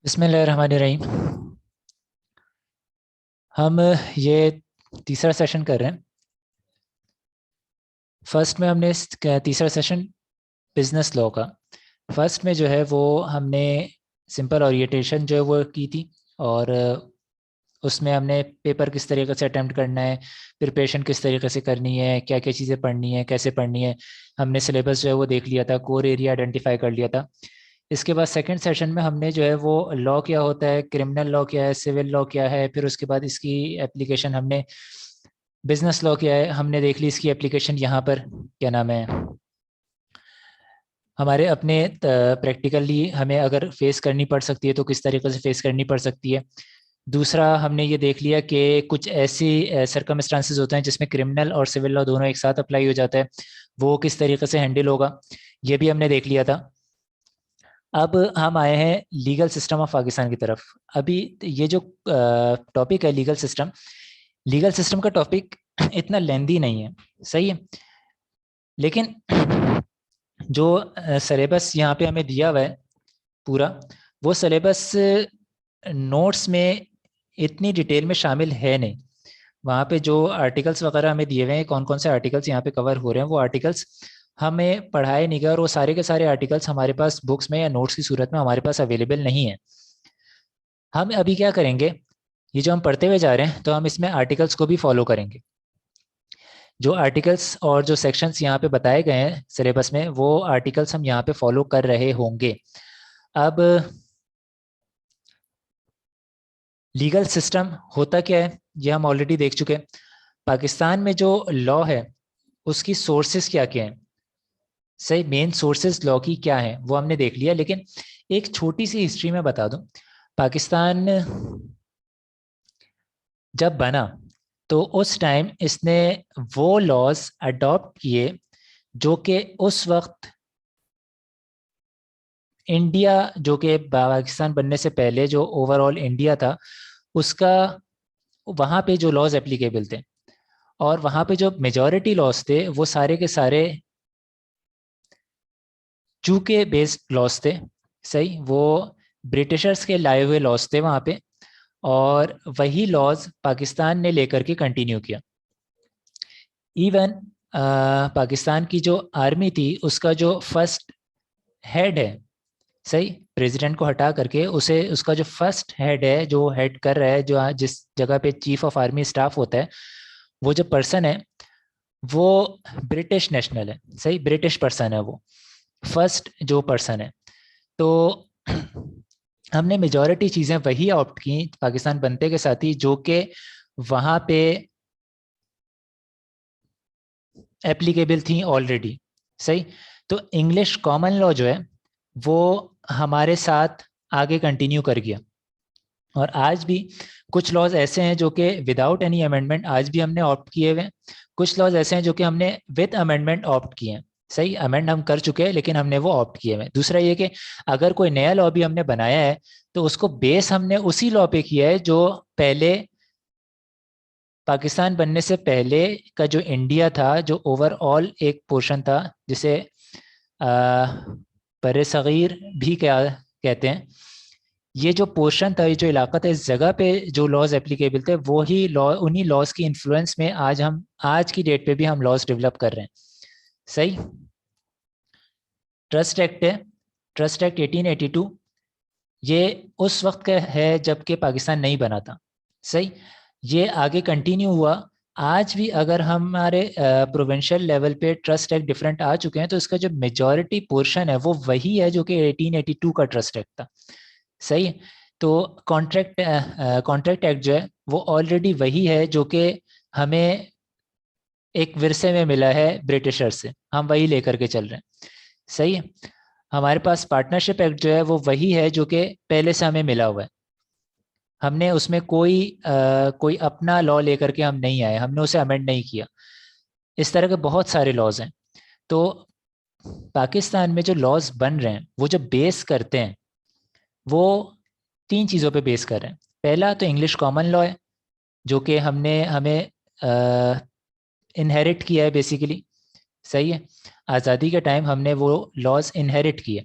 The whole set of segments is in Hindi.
बिस्मिल्लाहिर्रहमानिर्रहीम। हम ये तीसरा सेशन कर रहे हैं। फर्स्ट में हमने तीसरा सेशन बिजनेस लॉ का। फर्स्ट में जो है वो हमने सिंपल ओरिएंटेशन जो है वो की थी, और उसमें हमने पेपर किस तरीके से अटेम्प्ट करना है, प्रिपरेशन किस तरीके से करनी है, क्या क्या चीज़ें पढ़नी है, कैसे पढ़नी है। हमने सिलेबस जो है वो देख लिया था, कोर एरिया आइडेंटिफाई कर लिया था। इसके बाद सेकंड सेशन में हमने जो है वो लॉ क्या होता है, क्रिमिनल लॉ क्या है, सिविल लॉ क्या है, फिर उसके बाद इसकी एप्लीकेशन हमने बिजनेस लॉ क्या है हमने देख ली, इसकी एप्लीकेशन यहाँ पर क्या नाम है हमारे अपने प्रैक्टिकली हमें अगर फेस करनी पड़ सकती है तो किस तरीके से फेस करनी पड़ सकती है। दूसरा हमने ये देख लिया कि कुछ ऐसी सरकमस्टांसेस होते हैं जिसमें क्रिमिनल और सिविल लॉ दोनों एक साथ अप्लाई हो जाता है, वो किस तरीके से हैंडल होगा, ये भी हमने देख लिया था। अब हम आए हैं लीगल सिस्टम ऑफ पाकिस्तान की तरफ। अभी ये जो टॉपिक है लीगल सिस्टम का टॉपिक इतना लेंदी नहीं है, सही है। लेकिन जो सिलेबस यहाँ पे हमें दिया हुआ है पूरा, वो सिलेबस नोट्स में इतनी डिटेल में शामिल है नहीं। वहाँ पे जो आर्टिकल्स वगैरह हमें दिए हुए हैं, कौन कौन से आर्टिकल्स यहाँ पे कवर हो रहे हैं, वो आर्टिकल्स हमें पढ़ाए नहीं गए, और वो सारे के सारे आर्टिकल्स हमारे पास बुक्स में या नोट्स की सूरत में हमारे पास अवेलेबल नहीं है। हम अभी क्या करेंगे, ये जो हम पढ़ते हुए जा रहे हैं तो हम इसमें आर्टिकल्स को भी फॉलो करेंगे। जो आर्टिकल्स और जो सेक्शंस यहाँ पे बताए गए हैं सिलेबस में, वो आर्टिकल्स हम यहाँ पे फॉलो कर रहे होंगे। अब लीगल सिस्टम होता क्या है ये हम ऑलरेडी देख चुके हैं। पाकिस्तान में जो लॉ है उसकी सोर्सेस क्या क्या हैं, सही मेन सोर्सेस लॉ की क्या है वो हमने देख लिया। लेकिन एक छोटी सी हिस्ट्री में बता दूं, पाकिस्तान जब बना तो उस टाइम इसने वो लॉज अडॉप्ट किए जो कि उस वक्त इंडिया, जो कि पाकिस्तान बनने से पहले जो ओवरऑल इंडिया था उसका, वहाँ पे जो लॉज एप्लीकेबल थे, और वहाँ पे जो मेजॉरिटी लॉज थे वो सारे के सारे के बेस्ड लॉज थे। सही, वो ब्रिटिशर्स के लाए हुए लॉज थे वहाँ पे, और वही लॉज पाकिस्तान ने लेकर के कंटिन्यू किया। इवन पाकिस्तान की जो आर्मी थी उसका जो फर्स्ट हेड है, सही, प्रेसिडेंट को हटा करके उसे उसका जो फर्स्ट हेड है, जो हेड कर रहा है, जो जिस जगह पे चीफ ऑफ आर्मी स्टाफ होता है, वो जो पर्सन है वो ब्रिटिश नेशनल है, सही, ब्रिटिश पर्सन है वो, फर्स्ट जो पर्सन है। तो हमने मेजॉरिटी चीज़ें वही ऑप्ट की पाकिस्तान बनते के साथ ही जो कि वहाँ पे एप्लीकेबल थी ऑलरेडी, सही। तो इंग्लिश कॉमन लॉ जो है वो हमारे साथ आगे कंटिन्यू कर गया, और आज भी कुछ लॉज ऐसे हैं जो कि विदाउट एनी अमेंडमेंट आज भी हमने ऑप्ट किए हुए हैं। कुछ लॉज ऐसे हैं जो कि हमने विद अमेंडमेंट ऑप्ट किए हैं, सही, अमेंड हम कर चुके हैं लेकिन हमने वो ऑप्ट किए हुए हैं। दूसरा ये कि अगर कोई नया लॉ भी हमने बनाया है तो उसको बेस हमने उसी लॉ पे किया है जो पहले पाकिस्तान बनने से पहले का जो इंडिया था, जो ओवरऑल एक पोर्शन था जिसे बर सग़ीर भी क्या कहते हैं, ये जो पोर्शन था, ये जो इलाका था, इस जगह पे जो लॉज एप्लीकेबल थे वो ही लॉ, उन्हीं लॉज की इन्फ्लुएंस में आज हम आज की डेट पे भी हम लॉज डेवलप कर रहे हैं, सही। ट्रस्ट एक्ट है, ट्रस्ट एक्ट 1882, ये उस वक्त का है जबकि पाकिस्तान नहीं बना था, सही। ये आगे कंटिन्यू हुआ। आज भी अगर हमारे प्रोविंशियल लेवल पे ट्रस्ट एक्ट डिफरेंट आ चुके हैं तो इसका जो मेजॉरिटी पोर्शन है वो वही है जो कि 1882 का ट्रस्ट एक्ट था, सही है। तो कॉन्ट्रैक्ट कॉन्ट्रैक्ट एक्ट जो है वो ऑलरेडी वही है जो कि हमें एक विरसे में मिला है ब्रिटिशर से, हम वही लेकर के चल रहे हैं, सही है। हमारे पास पार्टनरशिप एक्ट जो है वो वही है जो कि पहले से हमें मिला हुआ है। हमने उसमें कोई अपना लॉ लेकर के हम नहीं आए, हमने उसे अमेंड नहीं किया। इस तरह के बहुत सारे लॉज हैं। तो पाकिस्तान में जो लॉज बन रहे हैं वो जो बेस करते हैं वो तीन चीज़ों पे बेस कर रहे हैं। पहला तो इंग्लिश कॉमन लॉ है जो कि हमने हमें इनहेरिट किया है बेसिकली, सही है। आज़ादी के टाइम हमने वो लॉज इनहेरिट किए।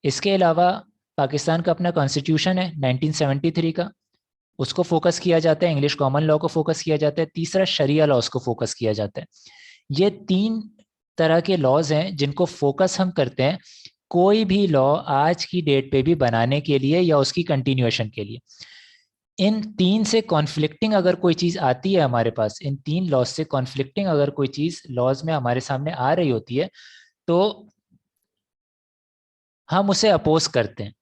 इसके अलावा पाकिस्तान का अपना कॉन्स्टिट्यूशन है 1973 का, उसको फोकस किया जाता है। इंग्लिश कॉमन लॉ को फोकस किया जाता है। तीसरा शरिया लॉज को फोकस किया जाता है। ये 3 तरह के लॉज हैं जिनको फोकस हम करते हैं कोई भी लॉ आज की डेट पे भी बनाने के लिए या उसकी कंटिन्यूएशन के लिए। इन 3 से कॉन्फ्लिक्टिंग अगर कोई चीज आती है हमारे पास, इन 3 लॉज से कॉन्फ्लिक्टिंग अगर कोई चीज लॉज में हमारे सामने आ रही होती है तो हम उसे अपोज करते हैं।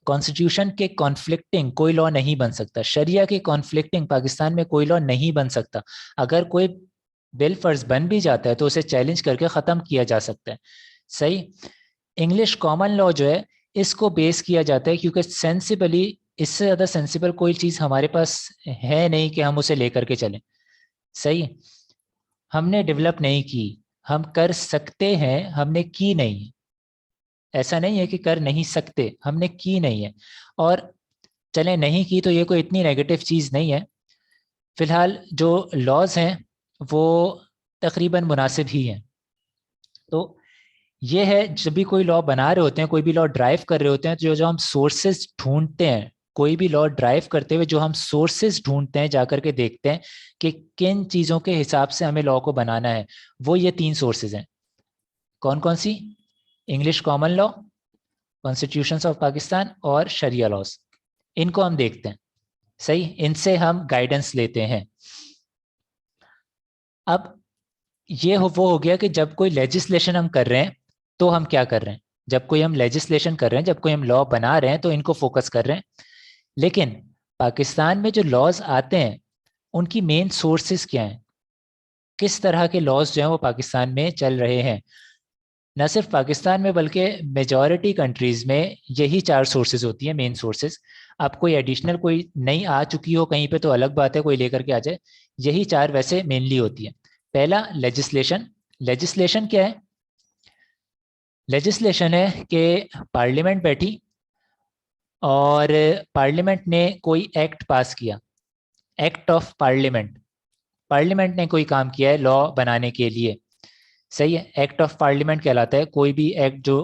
कॉन्स्टिट्यूशन के कॉन्फ्लिक्टिंग कोई लॉ नहीं बन सकता। शरिया के कॉन्फ्लिक्टिंग पाकिस्तान में कोई लॉ नहीं बन सकता। अगर कोई बिल फर्ज बन भी जाता है तो उसे चैलेंज करके ख़त्म किया जा सकता है। सही। इंग्लिश कॉमन लॉ जो है इसको बेस किया जाता है क्योंकि सेंसिबली इससे ज़्यादा सेंसिबल कोई चीज़ हमारे पास है नहीं कि हम उसे लेकर के चलें। सही। हमने डेवलप नहीं की, हम कर सकते हैं, हमने की नहीं है। ऐसा नहीं है कि कर नहीं सकते, हमने की नहीं है। और चले नहीं की तो ये कोई इतनी नेगेटिव चीज़ नहीं है। फिलहाल जो लॉज हैं वो तकरीबन मुनासिब ही हैं। तो ये है, जब भी कोई लॉ बना रहे होते हैं, कोई भी लॉ ड्राइव कर रहे होते हैं, तो जो जो हम सोर्सेज ढूंढते हैं, कोई भी लॉ ड्राइव करते हुए जो हम सोर्सेज ढूंढते हैं, जाकर के देखते हैं कि किन चीज़ों के हिसाब से हमें लॉ को बनाना है, वो ये 3 सोर्सेज हैं। कौन कौन सी? English common law, constitution of Pakistan और शरिया लॉज। इनको हम देखते हैं। सही। इनसे हम गाइडेंस लेते हैं। अब ये वो हो गया कि जब कोई लेजिस्लेशन हम कर रहे हैं तो हम क्या कर रहे हैं। जब कोई हम लेजिस्लेशन कर रहे हैं, जब कोई हम लॉ बना रहे हैं तो इनको फोकस कर रहे हैं। लेकिन पाकिस्तान में जो लॉज आते हैं उनकी मेन सोर्सेज क्या हैं, किस तरह के लॉज जो हैं वो पाकिस्तान में चल रहे हैं। न सिर्फ पाकिस्तान में बल्कि मेजॉरिटी कंट्रीज में यही 4 सोर्सेज होती हैं, मेन सोर्सेज। अब कोई एडिशनल कोई नई आ चुकी हो कहीं पे तो अलग बात है, कोई लेकर के आ जाए। यही 4 वैसे मेनली होती है। पहला, लेजिस्लेशन। लेजिस्लेशन क्या है? लेजिस्लेशन है कि पार्लियामेंट बैठी और पार्लियामेंट ने कोई एक्ट पास किया। एक्ट ऑफ पार्लियामेंट, पार्लियामेंट ने कोई काम किया है लॉ बनाने के लिए। सही है। एक्ट ऑफ पार्लियामेंट कहलाता है कोई भी एक्ट जो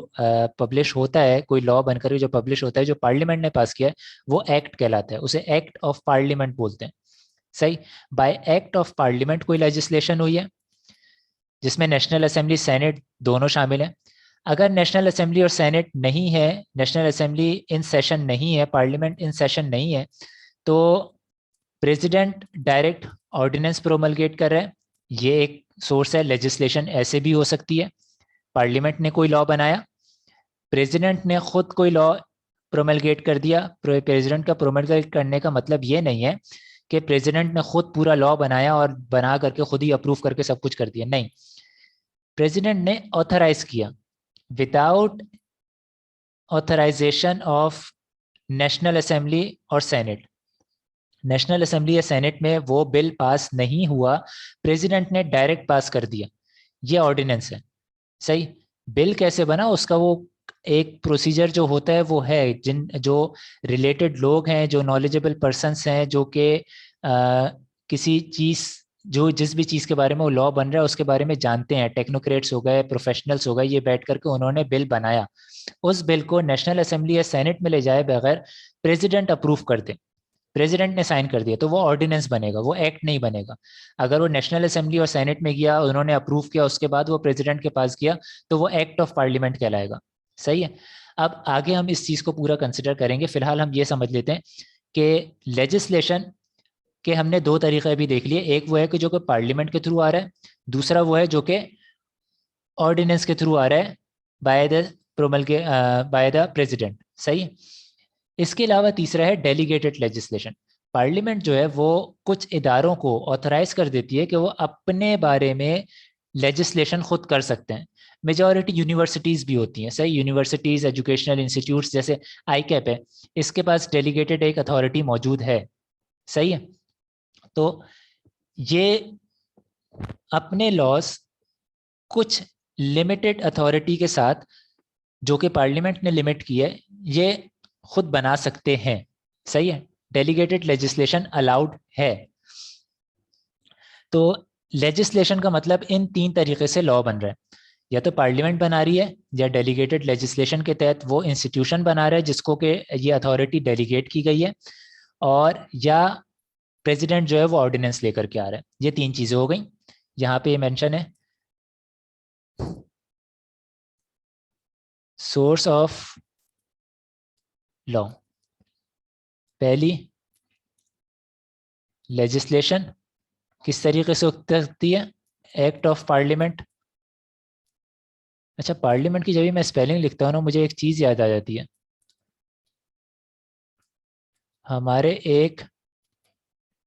पब्लिश होता है, कोई लॉ बनकर जो पब्लिश होता है, जो पार्लियामेंट ने पास किया है, वो एक्ट कहलाता है। उसे एक्ट ऑफ पार्लियामेंट बोलते हैं। सही। बाय एक्ट ऑफ पार्लियामेंट कोई लेजिस्लेशन हुई है जिसमें नेशनल असेंबली, सेनेट दोनों शामिल हैं। अगर नेशनल असेंबली और सेनेट नहीं है, नेशनल असेंबली इन सेशन नहीं है, पार्लियामेंट इन सेशन नहीं है, तो प्रेसिडेंट डायरेक्ट ऑर्डिनेंस प्रोमलगेट कर रहा है। ये एक सोर्स है। लेजिस्लेशन ऐसे भी हो सकती है, पार्लियामेंट ने कोई लॉ बनाया, प्रेसिडेंट ने खुद कोई लॉ प्रोमलगेट कर दिया। प्रेसिडेंट का प्रोमलगेट करने का मतलब ये नहीं है कि प्रेसिडेंट ने खुद पूरा लॉ बनाया और बना करके खुद ही अप्रूव करके सब कुछ कर दिया, नहीं। प्रेसिडेंट ने ऑथराइज किया without authorization of National Assembly और सेनेट। नेशनल असेंबली या सेनेट में वो बिल पास नहीं हुआ, प्रेसिडेंट ने डायरेक्ट पास कर दिया, ये ऑर्डिनेंस है। सही। बिल कैसे बना उसका वो एक प्रोसीजर जो होता है वो है, जिन जो रिलेटेड लोग हैं, जो नॉलेजेबल पर्सन्स हैं, जो कि किसी चीज़, जो जिस भी चीज़ के बारे में वो लॉ बन रहा है उसके बारे में जानते हैं, टेक्नोक्रेट्स हो गए, प्रोफेशनल्स हो गए, ये बैठ करके उन्होंने बिल बनाया। उस बिल को नेशनल असेंबली या सेनेट में ले जाए बगैर प्रेसिडेंट अप्रूव कर दे, प्रेसिडेंट ने साइन कर दिया, तो वो ऑर्डिनेंस बनेगा, वो एक्ट नहीं बनेगा। अगर वो नेशनल असेंबली और सेनेट में गया, उन्होंने अप्रूव किया, उसके बाद वो प्रेसिडेंट के पास गया, तो वो एक्ट ऑफ पार्लियामेंट कहलाएगा। सही है। अब आगे हम इस चीज़ को पूरा कंसिडर करेंगे। फिलहाल हम ये समझ लेते हैं कि लेजिस्लेशन के हमने 2 तरीके भी देख लिए। एक वो है कि जो कि पार्लियामेंट के थ्रू आ रहा है, दूसरा वो है जो कि ऑर्डिनेंस के थ्रू आ रहा है by the by the president. सही। इसके अलावा तीसरा है डेलीगेटेड लेजिस्लेशन। पार्लियामेंट जो है वो कुछ इदारों को ऑथराइज कर देती है कि वो अपने बारे में लेजिस्लेशन खुद कर सकते हैं। मेजॉरिटी यूनिवर्सिटीज़ भी होती हैं। सही। यूनिवर्सिटीज़, एजुकेशनल इंस्टीट्यूट्स जैसे आईकैप है, इसके पास डेलीगेटेड एक अथॉरिटी मौजूद है। सही है। तो ये अपने लॉज कुछ लिमिटेड अथॉरिटी के साथ, जो कि पार्लियामेंट ने लिमिट की है, ये खुद बना सकते हैं। सही है। डेलीगेटेड लेजिस्लेशन अलाउड है। तो लेजिस्लेशन का मतलब इन 3 तरीके से लॉ बन रहा है। या तो पार्लियामेंट बना रही है या डेलीगेटेड लेजिस्लेशन के तहत वो इंस्टीट्यूशन बना रहा है जिसको कि ये अथॉरिटी डेलीगेट की गई है, और या प्रेसिडेंट जो है वो ऑर्डिनेंस लेकर के आ रहा है। ये तीन चीजें हो गई, यहाँ पे मेंशन है। सोर्स ऑफ लॉ, पहली लेजिस्लेशन किस तरीके से उठती है, एक्ट ऑफ पार्लियामेंट। अच्छा, पार्लियामेंट की जब भी मैं स्पेलिंग लिखता हूँ ना, मुझे एक चीज याद आ जाती है। हमारे एक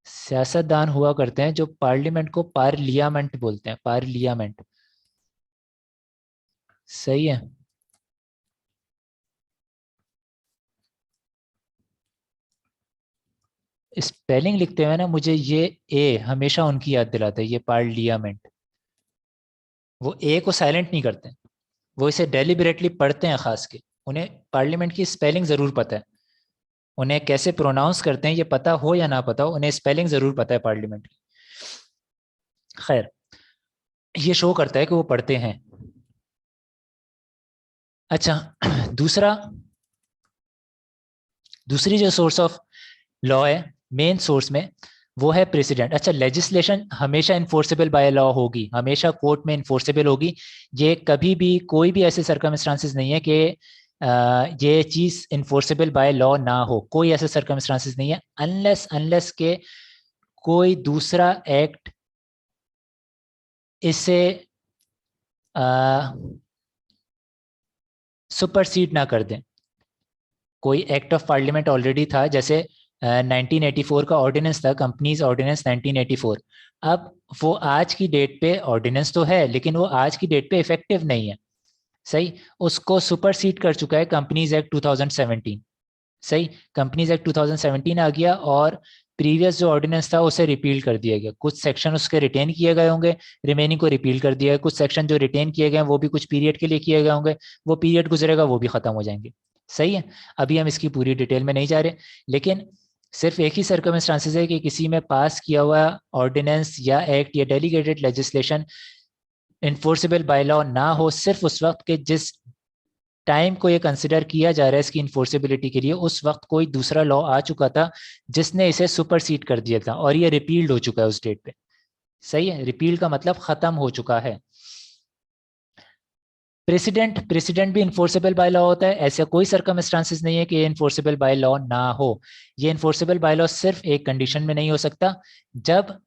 सियासतदान हुआ करते हैं जो पार्लियामेंट को पार्लियामेंट बोलते हैं, पार्लियामेंट। सही है। स्पेलिंग लिखते हुए ना मुझे ये ए हमेशा उनकी याद दिलाता है, ये पार्लियामेंट। वो ए को साइलेंट नहीं करते, वो इसे डेलिबरेटली पढ़ते हैं। खास के उन्हें पार्लियामेंट की स्पेलिंग जरूर पता है, उन्हें कैसे प्रोनाउंस करते हैं ये पता हो या ना पता हो, उन्हें स्पेलिंग जरूर पता है पार्लियामेंट की। खैर, ये शो करता है कि वो पढ़ते हैं। अच्छा, दूसरा, दूसरी जो सोर्स ऑफ लॉ है मेन सोर्स में, वो है प्रेसिडेंट। अच्छा, लेजिस्लेशन हमेशा इन्फोर्सेबल बाय लॉ होगी, हमेशा कोर्ट में इन्फोर्सेबल होगी। ये कभी भी कोई भी ऐसे सर्कमस्टांसेस नहीं है कि ये चीज इन्फोर्सेबल बाय लॉ ना हो, कोई ऐसे सर्कमस्टांसेस नहीं है, अनलेस अनलेस के कोई दूसरा एक्ट इसे सुपरसीड ना कर दें। कोई एक्ट ऑफ पार्लियामेंट ऑलरेडी था, जैसे 1984 का ऑर्डिनेंस था, कंपनीज ऑर्डिनेंस 1984। अब वो आज की डेट पे ऑर्डिनेंस तो है, लेकिन वो आज की डेट पे इफेक्टिव नहीं है। सही, उसको सुपरसीड कर चुका है कंपनीज एक्ट 2017। सही, कंपनीज एक्ट 2017 आ गया और प्रीवियस जो ऑर्डिनेंस था उसे रिपील कर दिया गया। कुछ सेक्शन उसके रिटेन किए गए होंगे, रिमेनिंग को रिपील कर दिया है। कुछ सेक्शन जो रिटेन किए गए हैं वो भी कुछ पीरियड के लिए किए गए होंगे, वो पीरियड गुजरेगा वो भी खत्म हो जाएंगे। सही है, अभी हम इसकी पूरी डिटेल में नहीं जा रहे, लेकिन सिर्फ एक ही सर्कमस्टांसेस है कि किसी में पास किया हुआ ऑर्डिनेंस या एक्ट या delegated legislation enforceable by law ना हो, सिर्फ उस वक्त के जिस टाइम को ये कंसिडर किया जा रहा है इसकी इन्फोर्सेबिलिटी के लिए, उस वक्त कोई दूसरा लॉ आ चुका था जिसने इसे सुपरसीड कर दिया था और ये रिपील्ड हो चुका है उस डेट पे। सही है, रिपील का मतलब खत्म हो चुका है। प्रेसिडेंट, प्रेसिडेंट भी इन्फोर्सेबल बाय लॉ होता है, ऐसा कोई सर्कमस्टांसेस नहीं है कि ये इन्फोर्सेबल बाय लॉ ना हो। ये इन्फोर्सेबल बाय लॉ सिर्फ एक कंडीशन में नहीं हो सकता, जब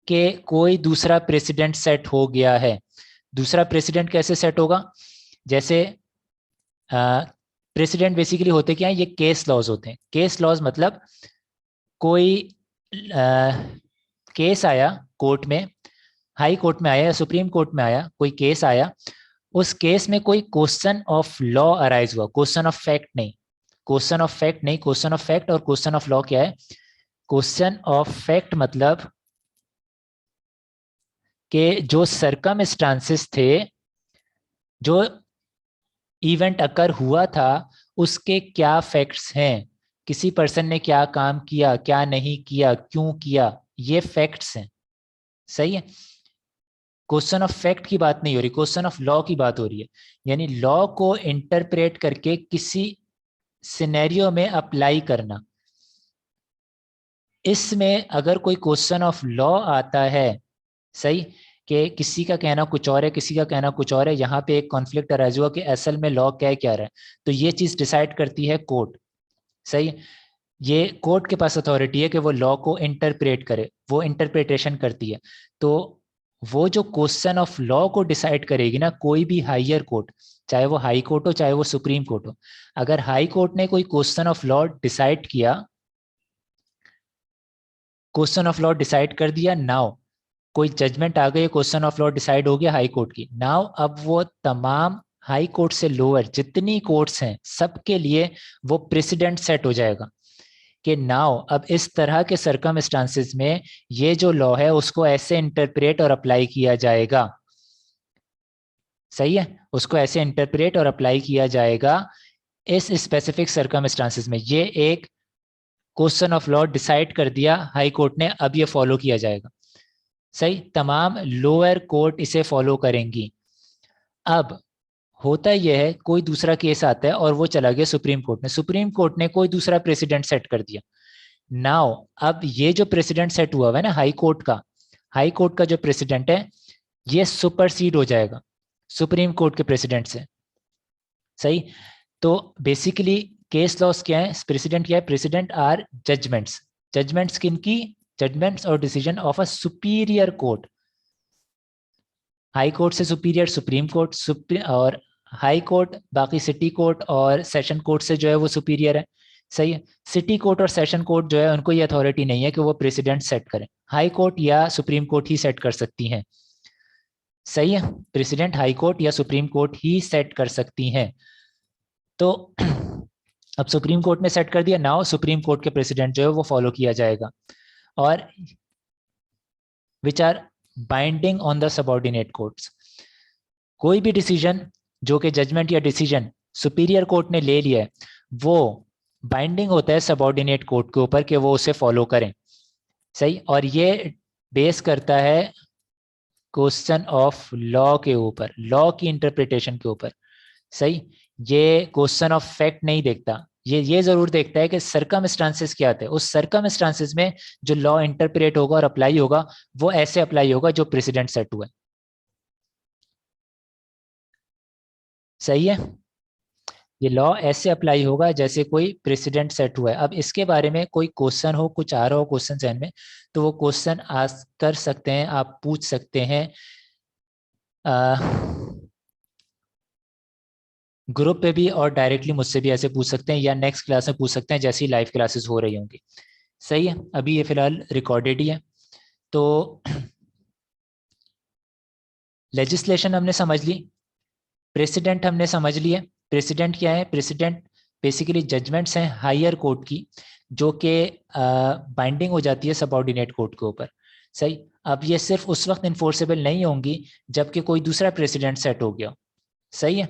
कि कोई दूसरा प्रेसिडेंट सेट हो गया है। दूसरा प्रेसिडेंट कैसे सेट होगा, जैसे प्रेसिडेंट बेसिकली होते क्या है, ये केस लॉज होते हैं। केस लॉज मतलब कोई केस आया कोर्ट में, हाई कोर्ट में आया या सुप्रीम कोर्ट में आया, कोई केस आया, उस केस में कोई क्वेश्चन ऑफ लॉ अराइज हुआ, क्वेश्चन ऑफ फैक्ट नहीं। क्वेश्चन ऑफ फैक्ट नहीं, क्वेश्चन ऑफ फैक्ट और क्वेश्चन ऑफ लॉ क्या है। क्वेश्चन ऑफ फैक्ट मतलब कि जो सरकमस्टांसेस थे, जो इवेंट अकर हुआ था, उसके क्या फैक्ट्स हैं, किसी पर्सन ने क्या काम किया, क्या नहीं किया, क्यों किया, ये फैक्ट्स हैं। सही है, क्वेश्चन ऑफ फैक्ट की बात नहीं हो रही, क्वेश्चन ऑफ लॉ की बात हो रही है। यानी लॉ को इंटरप्रेट करके किसी सिनेरियो में अप्लाई करना। इसमें अगर कोई क्वेश्चन ऑफ लॉ आता है, सही, कि किसी का कहना कुछ और है, किसी का कहना कुछ और है, यहाँ पे एक कॉन्फ्लिक्ट अराइज हुआ कि असल में लॉ क्या क्या रहा है, तो ये चीज डिसाइड करती है कोर्ट। सही, ये कोर्ट के पास अथॉरिटी है कि वो लॉ को इंटरप्रेट करे, वो इंटरप्रिटेशन करती है। तो वो जो क्वेश्चन ऑफ लॉ को डिसाइड करेगी ना, कोई भी हायर कोर्ट, चाहे वो हाई कोर्ट हो चाहे वो सुप्रीम कोर्ट हो, अगर हाई कोर्ट ने कोई क्वेश्चन ऑफ लॉ डिसाइड किया, क्वेश्चन ऑफ लॉ डिसाइड कर दिया, नाउ कोई जजमेंट आ गई, क्वेश्चन ऑफ लॉ डिसाइड हो गया हाई कोर्ट की, नाउ अब वो तमाम हाई कोर्ट से लोअर जितनी कोर्ट्स हैं सबके लिए वो प्रेसिडेंट सेट हो जाएगा कि नाउ अब इस तरह के सर्कमस्टांसेस में ये जो लॉ है उसको ऐसे इंटरप्रेट और अप्लाई किया जाएगा। सही है, उसको ऐसे इंटरप्रेट और अप्लाई किया जाएगा इस स्पेसिफिक सर्कमस्टांसेस में। ये एक क्वेश्चन ऑफ लॉ डिसाइड कर दिया हाई कोर्ट ने, अब ये फॉलो किया जाएगा। सही, तमाम लोअर कोर्ट इसे फॉलो करेंगी। अब होता यह है, कोई दूसरा केस आता है और वो चला गया सुप्रीम कोर्ट में, सुप्रीम कोर्ट ने कोई दूसरा प्रेसिडेंट सेट कर दिया। नाउ अब ये जो प्रेसिडेंट सेट हुआ है ना हाई कोर्ट का, हाई कोर्ट का जो प्रेसिडेंट है ये सुपरसीड हो जाएगा सुप्रीम कोर्ट के प्रेसिडेंट से। सही। तो बेसिकली केस लॉस क्या है, प्रेसिडेंट क्या है, प्रेसिडेंट आर जजमेंट्स, जजमेंट्स किनकी, जजमेंट्स और decision of a superior court. High court से सुपीरियर सुप्रीम कोर्ट, और हाई कोर्ट बाकी सिटी कोर्ट और सेशन कोर्ट से जो है वो सुपीरियर है। सही है। सिटी कोर्ट और सेशन कोर्ट जो है उनको ये अथॉरिटी नहीं है कि वो प्रेसिडेंट सेट करें, हाई कोर्ट या सुप्रीम कोर्ट ही सेट कर सकती हैं। सही है। प्रेसिडेंट हाई कोर्ट या सुप्रीम कोर्ट ही सेट कर सकती हैं। तो अब सुप्रीम कोर्ट ने सेट कर दिया, नाउ सुप्रीम कोर्ट के प्रेसिडेंट जो है वो फॉलो किया जाएगा, और which are binding on the subordinate courts. कोई भी डिसीजन जो कि जजमेंट या डिसीजन सुपीरियर कोर्ट ने ले लिया है वो बाइंडिंग होता है सबऑर्डिनेट कोर्ट के ऊपर कि वो उसे फॉलो करें। सही। और ये बेस करता है क्वेश्चन ऑफ लॉ के ऊपर, लॉ की इंटरप्रिटेशन के ऊपर। सही। ये क्वेश्चन ऑफ फैक्ट नहीं देखता, ये जरूर देखता है कि सरकमस्टांसेस क्या थे, उस सरकमस्टांसेस में जो लॉ इंटरप्रेट होगा और अप्लाई होगा वो ऐसे अप्लाई होगा जो प्रेसिडेंट सेट हुआ है। सही है। ये लॉ ऐसे अप्लाई होगा जैसे कोई प्रेसिडेंट सेट हुआ है। अब इसके बारे में कोई क्वेश्चन हो, कुछ आ रहा हो क्वेश्चन जहन में, तो वो क्वेश्चन आस्क कर सकते हैं, आप पूछ सकते हैं ग्रुप पे भी, और डायरेक्टली मुझसे भी ऐसे पूछ सकते हैं, या नेक्स्ट क्लास में पूछ सकते हैं जैसी लाइव क्लासेस हो रही होंगी। सही है। अभी ये फिलहाल रिकॉर्डेड ही है। तो लेजिस्लेशन हमने समझ ली, प्रेसिडेंट हमने समझ लिया। प्रेसिडेंट क्या है, प्रेसिडेंट बेसिकली जजमेंट्स हैं हायर कोर्ट की जो कि बाइंडिंग हो जाती है सबऑर्डिनेट कोर्ट के ऊपर। सही। अब ये सिर्फ उस वक्त इन्फोर्सेबल नहीं होंगी जबकि कोई दूसरा प्रेसिडेंट सेट हो गया। सही है।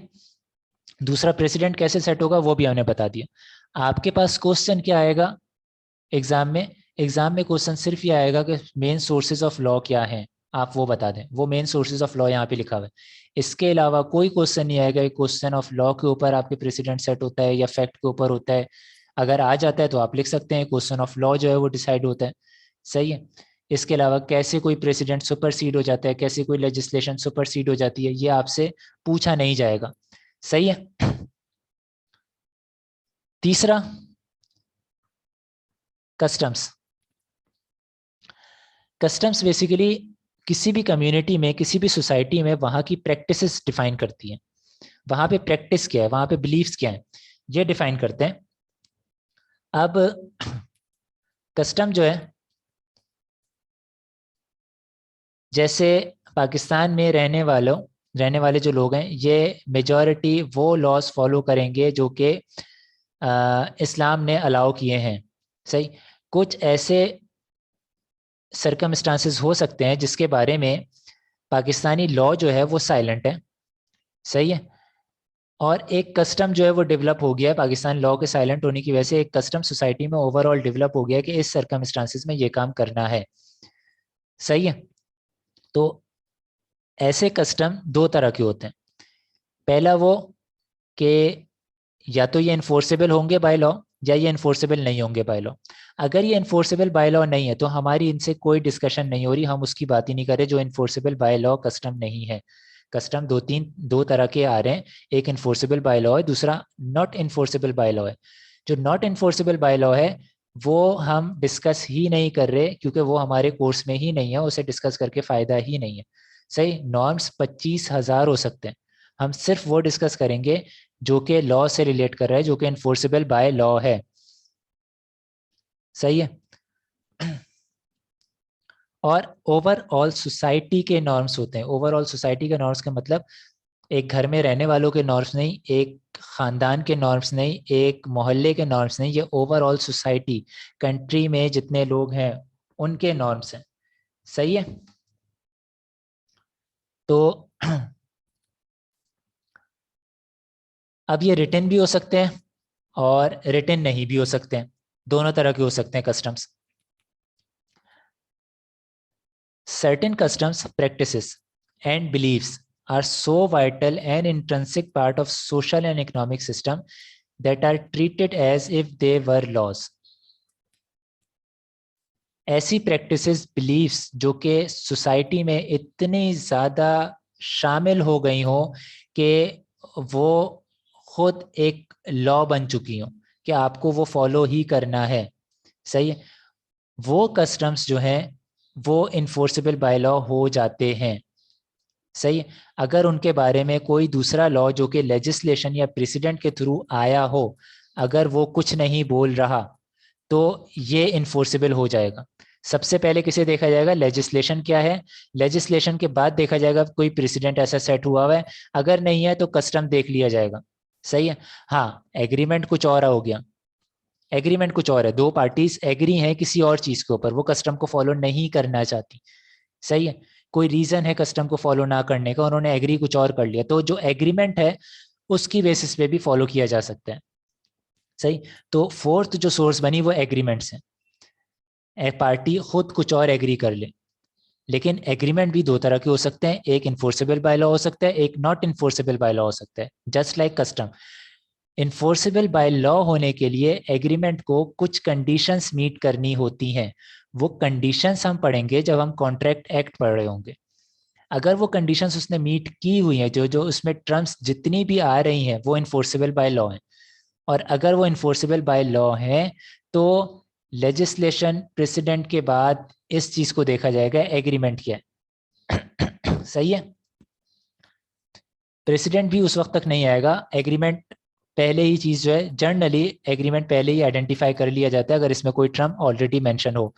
दूसरा प्रेसिडेंट कैसे सेट होगा वो भी हमने बता दिया। आपके पास क्वेश्चन क्या आएगा एग्जाम में, एग्जाम में क्वेश्चन सिर्फ ये आएगा कि मेन सोर्सेज ऑफ लॉ क्या हैं, आप वो बता दें, वो मेन सोर्सेज ऑफ लॉ यहाँ पे लिखा हुआ है। इसके अलावा कोई क्वेश्चन नहीं आएगा क्वेश्चन ऑफ लॉ के ऊपर आपके प्रेसिडेंट सेट होता है या फैक्ट के ऊपर होता है। अगर आ जाता है तो आप लिख सकते हैं क्वेश्चन ऑफ लॉ जो है वो डिसाइड होता है। सही है। इसके अलावा कैसे कोई प्रेसिडेंट सुपरसीड हो जाता है, कैसे कोई लेजिस्लेशन सुपरसीड हो जाती है, ये आपसे पूछा नहीं जाएगा। सही है। तीसरा, कस्टम्स। कस्टम्स बेसिकली किसी भी कम्युनिटी में, किसी भी सोसाइटी में वहाँ की प्रैक्टिसेस डिफाइन करती हैं। वहाँ पे प्रैक्टिस क्या है, वहाँ पे बिलीफ्स क्या है, ये डिफाइन करते हैं। अब कस्टम जो है, जैसे पाकिस्तान में रहने वाले जो लोग हैं ये मेजॉरिटी वो लॉज फॉलो करेंगे जो कि इस्लाम ने अलाउ किए हैं। सही। कुछ ऐसे सरकमस्टांसेस हो सकते हैं जिसके बारे में पाकिस्तानी लॉ जो है वो साइलेंट है। सही है। और एक कस्टम जो है वो डेवलप हो गया है, पाकिस्तान लॉ के साइलेंट होने की वजह से एक कस्टम सोसाइटी में ओवरऑल डेवलप हो गया है कि इस सरकमस्टांसेस में ये काम करना है। सही है। तो ऐसे कस्टम दो तरह के होते हैं। पहला वो कि या तो ये इन्फोर्सेबल होंगे बाय लॉ या ये इन्फोर्सेबल नहीं होंगे बाय लॉ। अगर ये इन्फोर्सेबल बाय लॉ नहीं है तो हमारी इनसे कोई डिस्कशन नहीं हो रही, हम उसकी बात ही नहीं कर रहे जो इन्फोर्सेबल बाय लॉ कस्टम नहीं है। कस्टम दो तरह के आ रहे हैं, एक इन्फोर्सेबल बाय लॉ है, दूसरा नॉट इन्फोर्सेबल बाय लॉ है। जो नॉट इन्फोर्सेबल बाय लॉ है वो हम डिस्कस ही नहीं कर रहे क्योंकि वो हमारे कोर्स में ही नहीं है, उसे डिस्कस करके फायदा ही नहीं है। सही। नॉर्म्स 25,000 हो सकते हैं, हम सिर्फ वो डिस्कस करेंगे जो कि लॉ से रिलेट कर रहा है, जो कि इन्फोर्सेबल बाय लॉ है। सही है। और ओवरऑल सोसाइटी के नॉर्म्स होते हैं। ओवरऑल सोसाइटी के नॉर्म्स का मतलब एक घर में रहने वालों के नॉर्म्स नहीं, एक खानदान के नॉर्म्स नहीं, एक मोहल्ले के नॉर्म्स नहीं, ये ओवरऑल सोसाइटी, कंट्री में जितने लोग हैं उनके नॉर्म्स हैं। सही है। तो अब ये रिटन भी हो सकते हैं और रिटन नहीं भी हो सकते हैं, दोनों तरह के हो सकते हैं customs. Certain customs, practices, and beliefs are so vital and intrinsic part of social and economic system that are treated as if they were laws. ऐसी प्रैक्टिसेस, बिलीफ्स जो कि सोसाइटी में इतनी ज़्यादा शामिल हो गई हो कि वो खुद एक लॉ बन चुकी हो कि आपको वो फॉलो ही करना है, सही है, वो कस्टम्स जो हैं वो इन्फोर्सेबल बाय लॉ हो जाते हैं, सही। अगर उनके बारे में कोई दूसरा लॉ जो कि लेजिस्लेशन या प्रेसिडेंट के थ्रू आया हो, अगर वो कुछ नहीं बोल रहा तो ये इन्फोर्सेबल हो जाएगा। सबसे पहले किसे देखा जाएगा? लेजिस्लेशन क्या है, लेजिस्लेशन के बाद देखा जाएगा कोई प्रेसिडेंट ऐसा सेट हुआ है, अगर नहीं है तो कस्टम देख लिया जाएगा, सही है। हाँ, एग्रीमेंट कुछ और हो गया, एग्रीमेंट कुछ और है, दो पार्टीज एग्री हैं किसी और चीज के ऊपर, वो कस्टम को फॉलो नहीं करना चाहती, सही है, कोई रीजन है कस्टम को फॉलो ना करने का, उन्होंने एग्री कुछ और कर लिया, तो जो एग्रीमेंट है उसकी बेसिस पे भी फॉलो किया जा सकता है, सही। तो फोर्थ जो सोर्स बनी वो एग्रीमेंट्स है। एक पार्टी खुद कुछ और एग्री कर ले, लेकिन एग्रीमेंट भी दो तरह के हो सकते हैं, एक इन्फोर्सेबल बाय लॉ हो सकता है, एक नॉट इन्फोर्सेबल बाय लॉ हो सकता है, just like custom. Enforceable by law होने के लिए एग्रीमेंट को कुछ कंडीशंस मीट करनी होती हैं, वो कंडीशंस हम पढ़ेंगे जब हम कॉन्ट्रैक्ट एक्ट पढ़ रहे होंगे। अगर वो कंडीशंस उसने मीट की हुई हैं, जो जो उसमें टर्म्स जितनी भी आ रही हैं वो इन्फोर्सेबल बाय लॉ हैं, और अगर वो इन्फोर्सेबल बाय लॉ हैं तो लेजिस्लेशन प्रेसिडेंट के बाद इस चीज को देखा जाएगा एग्रीमेंट क्या है सही है। प्रेसिडेंट भी उस वक्त तक नहीं आएगा, एग्रीमेंट पहले ही चीज जो है, जनरली एग्रीमेंट पहले ही आइडेंटिफाई कर लिया जाता है अगर इसमें कोई टर्म ऑलरेडी मेंशन हो।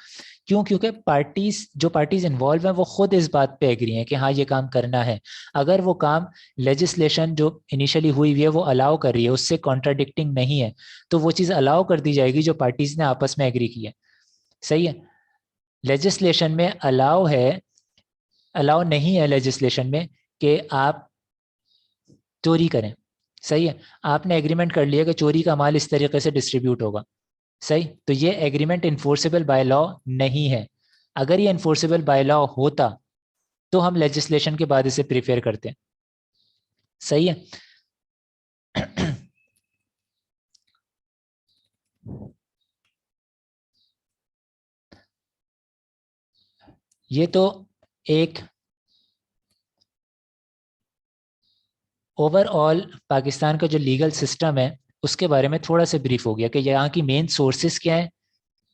क्यों? क्योंकि पार्टीज इन्वॉल्व हैं वो खुद इस बात पे एग्री हैं कि हाँ ये काम करना है। अगर वो काम लेजिस्लेशन जो इनिशियली हुई हुई है वो अलाउ कर रही है, उससे कॉन्ट्राडिक्टिंग नहीं है, तो वो चीज़ अलाउ कर दी जाएगी जो पार्टीज ने आपस में एग्री की है, सही है। लेजिस्लेशन में अलाउ नहीं है लेजिस्लेशन में कि आप चोरी करें, सही है। आपने एग्रीमेंट कर लिया कि चोरी का माल इस तरीके से डिस्ट्रीब्यूट होगा, सही, तो ये एग्रीमेंट इन्फोर्सेबल बाय लॉ नहीं है। अगर ये इन्फोर्सेबल बाय लॉ होता तो हम लेजिस्लेशन के बाद इसे प्रिफेयर करते हैं, सही है। ये तो एक ओवरऑल पाकिस्तान का जो लीगल सिस्टम है उसके बारे में थोड़ा सा ब्रीफ हो गया कि यहाँ की मेन सोर्सेज क्या है,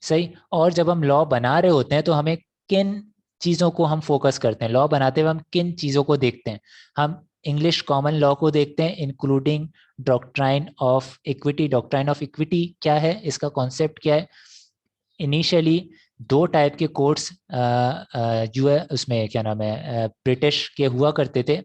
सही। और जब हम लॉ बना रहे होते हैं तो हमें किन चीज़ों को हम फोकस करते हैं, लॉ बनाते हुए हम किन चीज़ों को देखते हैं? हम इंग्लिश कॉमन लॉ को देखते हैं, including doctrine of equity. Doctrine of equity क्या है, इसका कॉन्सेप्ट क्या है? इनिशियली दो टाइप के कोर्ट्स जो है उसमें क्या नाम है ब्रिटिश के हुआ करते थे,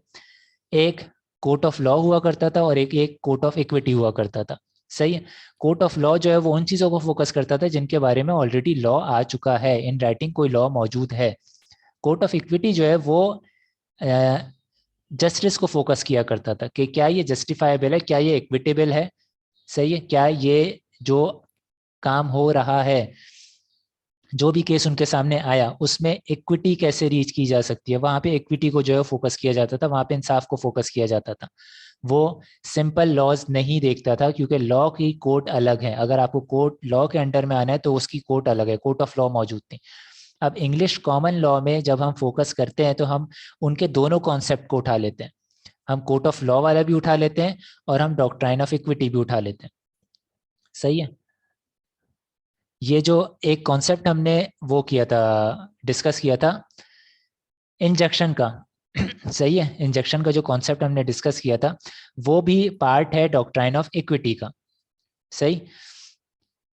एक कोर्ट ऑफ लॉ हुआ करता था और एक एक कोर्ट ऑफ इक्विटी हुआ करता था, सही है। कोर्ट ऑफ लॉ जो है वो उन चीज़ों को फोकस करता था जिनके बारे में ऑलरेडी लॉ आ चुका है, इन राइटिंग कोई लॉ मौजूद है। कोर्ट ऑफ इक्विटी जो है वो जस्टिस को फोकस किया करता था कि क्या ये जस्टिफाइबल है, क्या ये इक्विटेबल है, सही है, क्या ये जो काम हो रहा है, जो भी केस उनके सामने आया उसमें इक्विटी कैसे रीच की जा सकती है, वहां पे इक्विटी को जो है फोकस किया जाता था, वहां पे इंसाफ को फोकस किया जाता था। वो सिंपल लॉज नहीं देखता था क्योंकि लॉ की कोर्ट अलग है, अगर आपको कोर्ट लॉ के अंडर में आना है तो उसकी कोर्ट अलग है, कोर्ट ऑफ लॉ मौजूद थी। अब इंग्लिश कॉमन लॉ में जब हम फोकस करते हैं तो हम उनके दोनों कॉन्सेप्ट को उठा लेते हैं, हम कोर्ट ऑफ लॉ वाला भी उठा लेते हैं और हम डॉक्ट्राइन ऑफ इक्विटी भी उठा लेते हैं, सही है। ये जो एक कॉन्सेप्ट हमने वो किया था, डिस्कस किया था इंजेक्शन का सही है, इंजेक्शन का जो कॉन्सेप्ट हमने डिस्कस किया था वो भी पार्ट है डॉक्ट्राइन ऑफ इक्विटी का, सही।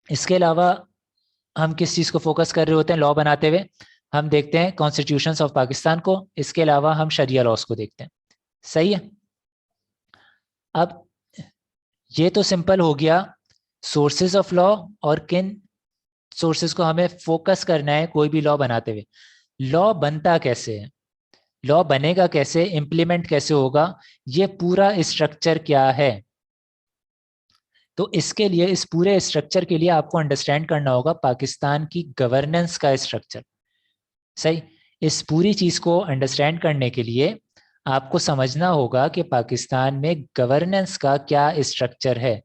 इसके अलावा हम किस चीज़ को फोकस कर रहे होते हैं लॉ बनाते हुए? हम देखते हैं कॉन्स्टिट्यूशन ऑफ पाकिस्तान को, इसके अलावा हम शरिया लॉस को देखते हैं, सही है। अब ये तो सिंपल हो गया सोर्सेज ऑफ लॉ और किन सोर्सेज को हमें फोकस करना है कोई भी लॉ बनाते हुए। लॉ बनता कैसे है, लॉ बनेगा कैसे, इंप्लीमेंट कैसे होगा, ये पूरा स्ट्रक्चर क्या है? तो इसके लिए, इस पूरे स्ट्रक्चर के लिए आपको अंडरस्टैंड करना होगा पाकिस्तान की गवर्नेंस का स्ट्रक्चर, सही। इस पूरी चीज को अंडरस्टैंड करने के लिए आपको समझना होगा कि पाकिस्तान में गवर्नेंस का क्या स्ट्रक्चर है।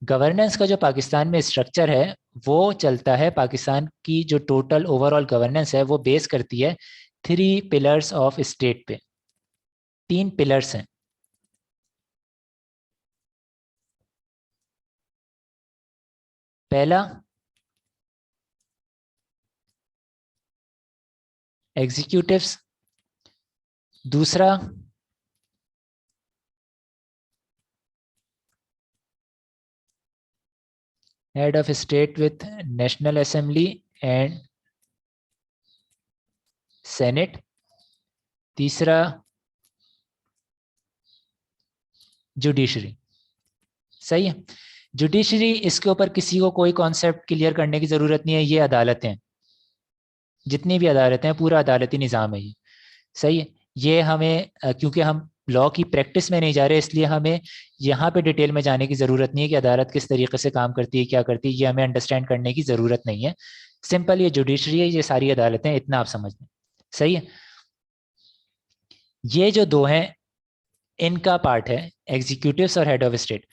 गवर्नेंस का जो पाकिस्तान में स्ट्रक्चर है वो चलता है, पाकिस्तान की जो टोटल ओवरऑल गवर्नेंस है वो बेस करती है 3 पिलर्स ऑफ स्टेट पे। 3 पिलर्स हैं। पहला एग्जीक्यूटिव्स, दूसरा head of state with national Assembly and senate, तीसरा जुडिशरी। सही है। जुडिशरी, इसके ऊपर किसी को कोई कॉन्सेप्ट क्लियर करने की जरूरत नहीं है, ये अदालतें हैं। जितनी भी अदालतें हैं पूरा अदालती निज़ाम है ये। सही है। ये हमें क्योंकि हम लॉ की प्रैक्टिस में नहीं जा रहे, इसलिए हमें यहाँ पे डिटेल में जाने की ज़रूरत नहीं है कि अदालत किस तरीके से काम करती है, क्या करती है, ये हमें अंडरस्टैंड करने की ज़रूरत नहीं है। सिंपल ये जुडिशरी है, ये सारी अदालतें, इतना आप समझ लें। सही है। ये जो दो हैं इनका पार्ट है एग्जीक्यूटिव्स और head of state.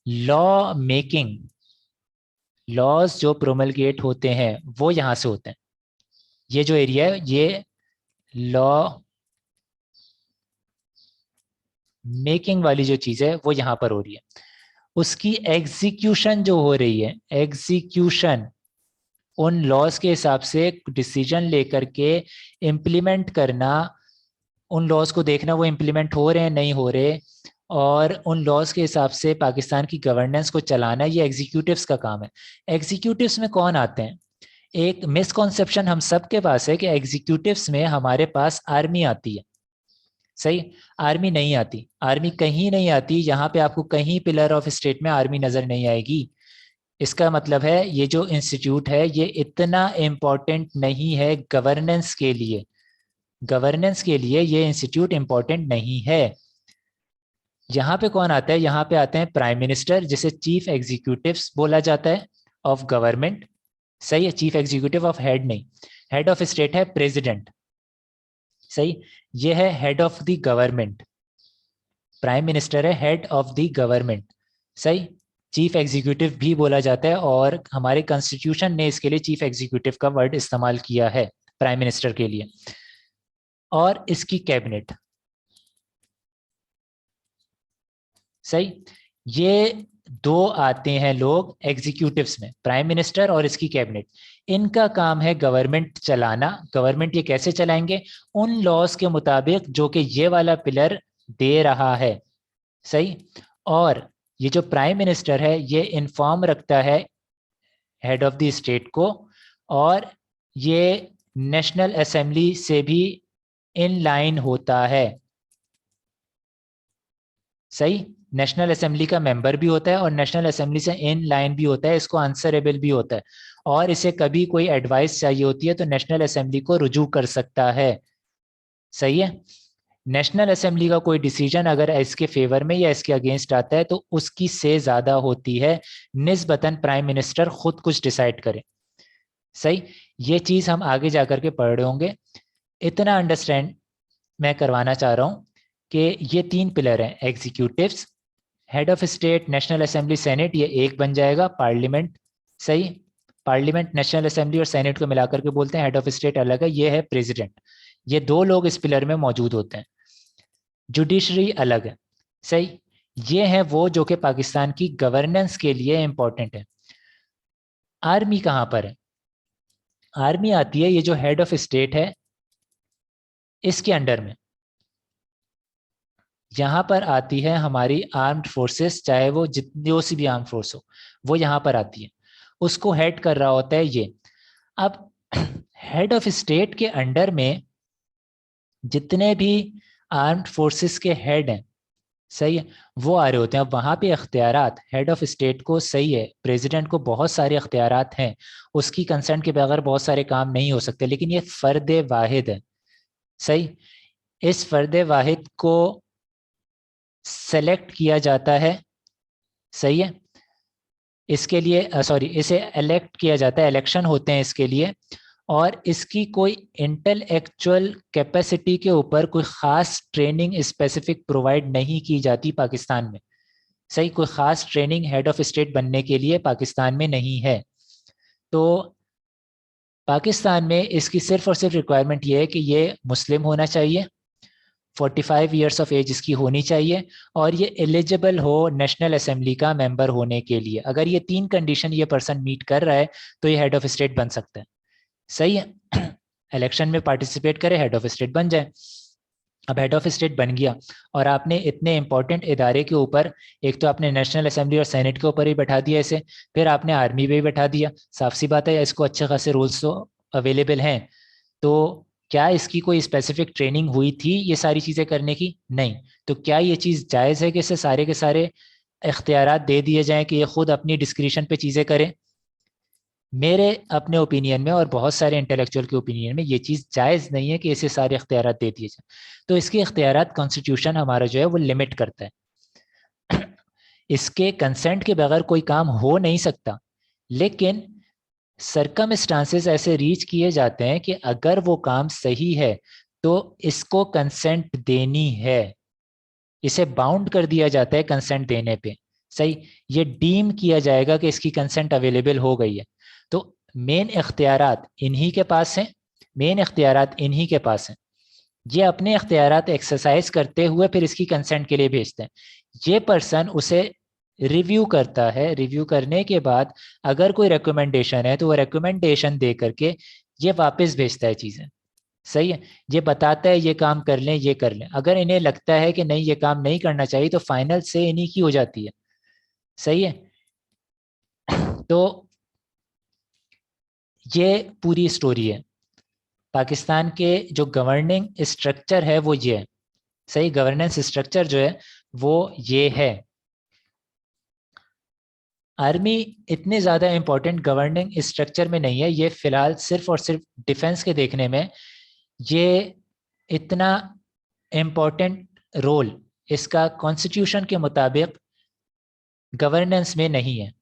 Law making, laws जो प्रोमलगेट होते हैं वो यहाँ से होते हैं। ये जो एरिया है ये लॉ मेकिंग वाली जो चीज़ है वो यहाँ पर हो रही है। उसकी एग्जीक्यूशन जो हो रही है, एग्जीक्यूशन उन लॉज के हिसाब से डिसीजन लेकर के इम्प्लीमेंट करना, उन लॉज को देखना वो इम्प्लीमेंट हो रहे हैं नहीं हो रहे, और उन लॉज के हिसाब से पाकिस्तान की गवर्नेंस को चलाना, ये एग्जीक्यूटिव्स का काम है। एग्जीक्यूटिव्स में कौन आते हैं? एक मिसकॉन्सेप्शन हम सब के पास है कि एग्जीक्यूटिव्स में हमारे पास आर्मी आती है। सही। आर्मी नहीं आती, आर्मी कहीं नहीं आती। यहाँ पे आपको कहीं पिलर ऑफ स्टेट में आर्मी नजर नहीं आएगी। इसका मतलब है ये जो इंस्टीट्यूट है ये इतना इम्पोर्टेंट नहीं है गवर्नेंस के लिए। गवर्नेंस के लिए ये इंस्टीट्यूट इम्पोर्टेंट नहीं है। यहाँ पे कौन आता है? यहाँ पे आते हैं प्राइम मिनिस्टर, जिसे चीफ एग्जीक्यूटिव्स बोला जाता है ऑफ गवर्नमेंट। सही है। चीफ एग्जीक्यूटिव ऑफ हेड नहीं, हेड ऑफ स्टेट है प्रेसिडेंट। सही। ये है head of the government. Prime minister है हेड ऑफ द गवर्नमेंट। सही। चीफ एग्जीक्यूटिव भी बोला जाता है और हमारे कॉन्स्टिट्यूशन ने इसके लिए चीफ एग्जीक्यूटिव का वर्ड इस्तेमाल किया है प्राइम मिनिस्टर के लिए। और इसकी कैबिनेट। सही। ये दो आते हैं लोग एग्जीक्यूटिव्स में, प्राइम मिनिस्टर और इसकी कैबिनेट। इनका काम है गवर्नमेंट चलाना। गवर्नमेंट ये कैसे चलाएंगे? उन लॉज के मुताबिक जो कि ये वाला पिलर दे रहा है। सही। और ये जो प्राइम मिनिस्टर है ये इन्फॉर्म रखता है हेड ऑफ द स्टेट को, और ये नेशनल असेंबली से भी इन लाइन होता है। सही। नेशनल असेंबली का मेंबर भी होता है और नेशनल असेंबली से इन लाइन भी होता है, इसको आंसरेबल भी होता है। और इसे कभी कोई एडवाइस चाहिए होती है तो नेशनल असेंबली को रुजू कर सकता है। सही है। नेशनल असेंबली का कोई डिसीजन अगर इसके फेवर में या इसके अगेंस्ट आता है तो उसकी से ज्यादा होती है निस्बतन प्राइम मिनिस्टर खुद कुछ डिसाइड करे। सही। ये चीज हम आगे जाकर के पढ़ रहे होंगे। इतना अंडरस्टैंड मैं करवाना चाह रहा हूं कि ये 3 पिलर हैं, executives, head of state, national assembly, senate, ये एक बन जाएगा पार्लियामेंट। सही। पार्लियामेंट, नेशनल असेंबली और सेनेट को मिलाकर के बोलते हैं, हेड ऑफ स्टेट अलग है, ये है प्रेसिडेंट। ये दो लोग इस पिलर में मौजूद होते हैं। जुडिशरी अलग है। सही। ये है वो जो कि पाकिस्तान की गवर्नेंस के लिए इंपॉर्टेंट है। आर्मी कहाँ पर है? आर्मी आती है, ये जो हेड ऑफ स्टेट है इसके अंडर में। यहाँ पर आती है हमारी आर्म्ड फोर्सेस, चाहे वो जितनी सी भी आर्म फोर्स हो वो यहाँ पर आती है। उसको हेड कर रहा होता है ये। अब हेड ऑफ स्टेट के अंडर में जितने भी आर्म्ड फोर्सेस के हेड हैं, सही है, वो आ रहे होते हैं। अब वहाँ पे अख्तियारात हेड ऑफ स्टेट को, सही है, प्रेसिडेंट को बहुत सारे अख्तियारात हैं, उसकी कंसर्न के बगैर बहुत सारे काम नहीं हो सकते, लेकिन ये फर्द वाहिद है। सही। इस फर्द वाहिद को सेलेक्ट किया जाता है। सही है। इसके लिए सॉरी, इसे इलेक्ट किया जाता है, इलेक्शन होते हैं इसके लिए। और इसकी कोई इंटेलेक्चुअल कैपेसिटी के ऊपर कोई ख़ास ट्रेनिंग स्पेसिफिक प्रोवाइड नहीं की जाती पाकिस्तान में। सही, कोई ख़ास ट्रेनिंग हेड ऑफ स्टेट बनने के लिए पाकिस्तान में नहीं है। तो पाकिस्तान में इसकी सिर्फ और सिर्फ रिक्वायरमेंट ये है कि ये मुस्लिम होना चाहिए, 45 ईयर्स ऑफ एज इसकी होनी चाहिए, और ये एलिजिबल हो नेशनल असेंबली का मेंबर होने के लिए। अगर ये 3 कंडीशन ये पर्सन मीट कर रहा है तो ये हेड ऑफ स्टेट बन सकता है। सही है, इलेक्शन में पार्टिसिपेट करे, हेड ऑफ स्टेट बन जाए। अब हेड ऑफ स्टेट बन गया और आपने इतने इंपॉर्टेंट इदारे के ऊपर, एक तो आपने नेशनल असेंबली और सेनेट के ऊपर ही बैठा दिया इसे, फिर आपने आर्मी पे भी बैठा दिया। साफ सी बात है इसको अच्छे खासे रूल्स तो अवेलेबल हैं। तो क्या इसकी कोई स्पेसिफिक ट्रेनिंग हुई थी ये सारी चीज़ें करने की? नहीं। तो क्या ये चीज़ जायज़ है कि इसे सारे के सारे इख्तियारात दे दिए जाएं कि ये खुद अपनी डिस्क्रिशन पे चीज़ें करें? मेरे अपने ओपिनियन में और बहुत सारे इंटेलेक्चुअल के ओपिनियन में ये चीज़ जायज़ नहीं है कि इसे सारे इख्तियारात दे दिए जाए। तो इसके इख्तियारात कॉन्स्टिट्यूशन हमारा जो है वो लिमिट करता है। इसके कंसेंट के बगैर कोई काम हो नहीं सकता, लेकिन सरकमस्टांसेस ऐसे रीच किए जाते हैं कि अगर वो काम सही है तो इसको कंसेंट देनी है, इसे बाउंड कर दिया जाता है कंसेंट देने पे। सही, ये डीम किया जाएगा कि इसकी कंसेंट अवेलेबल हो गई है। तो मेन इख्तियारात इन्हीं के पास हैं, मेन इख्तियारात इन्हीं के पास हैं। ये अपने इख्तियारात एक्सरसाइज करते हुए फिर इसकी कंसेंट के लिए भेजते हैं। ये पर्सन उसे रिव्यू करता है, रिव्यू करने के बाद अगर कोई रिकमेंडेशन है तो वो रिकमेंडेशन दे करके ये वापस भेजता है चीज़ें। सही है, ये बताता है ये काम कर लें, ये कर लें। अगर इन्हें लगता है कि नहीं ये काम नहीं करना चाहिए तो फाइनल से इन्हीं की हो जाती है। सही है, तो ये पूरी स्टोरी है। पाकिस्तान के जो गवर्निंग स्ट्रक्चर है वो ये है। सही, गवर्नेंस स्ट्रक्चर जो है वो ये है। आर्मी इतने ज़्यादा इंपॉर्टेंट गवर्निंग स्ट्रक्चर में नहीं है, ये फिलहाल सिर्फ और सिर्फ डिफेंस के देखने में ये इतना इम्पोर्टेंट रोल इसका कॉन्स्टिट्यूशन के मुताबिक गवर्नेंस में नहीं है।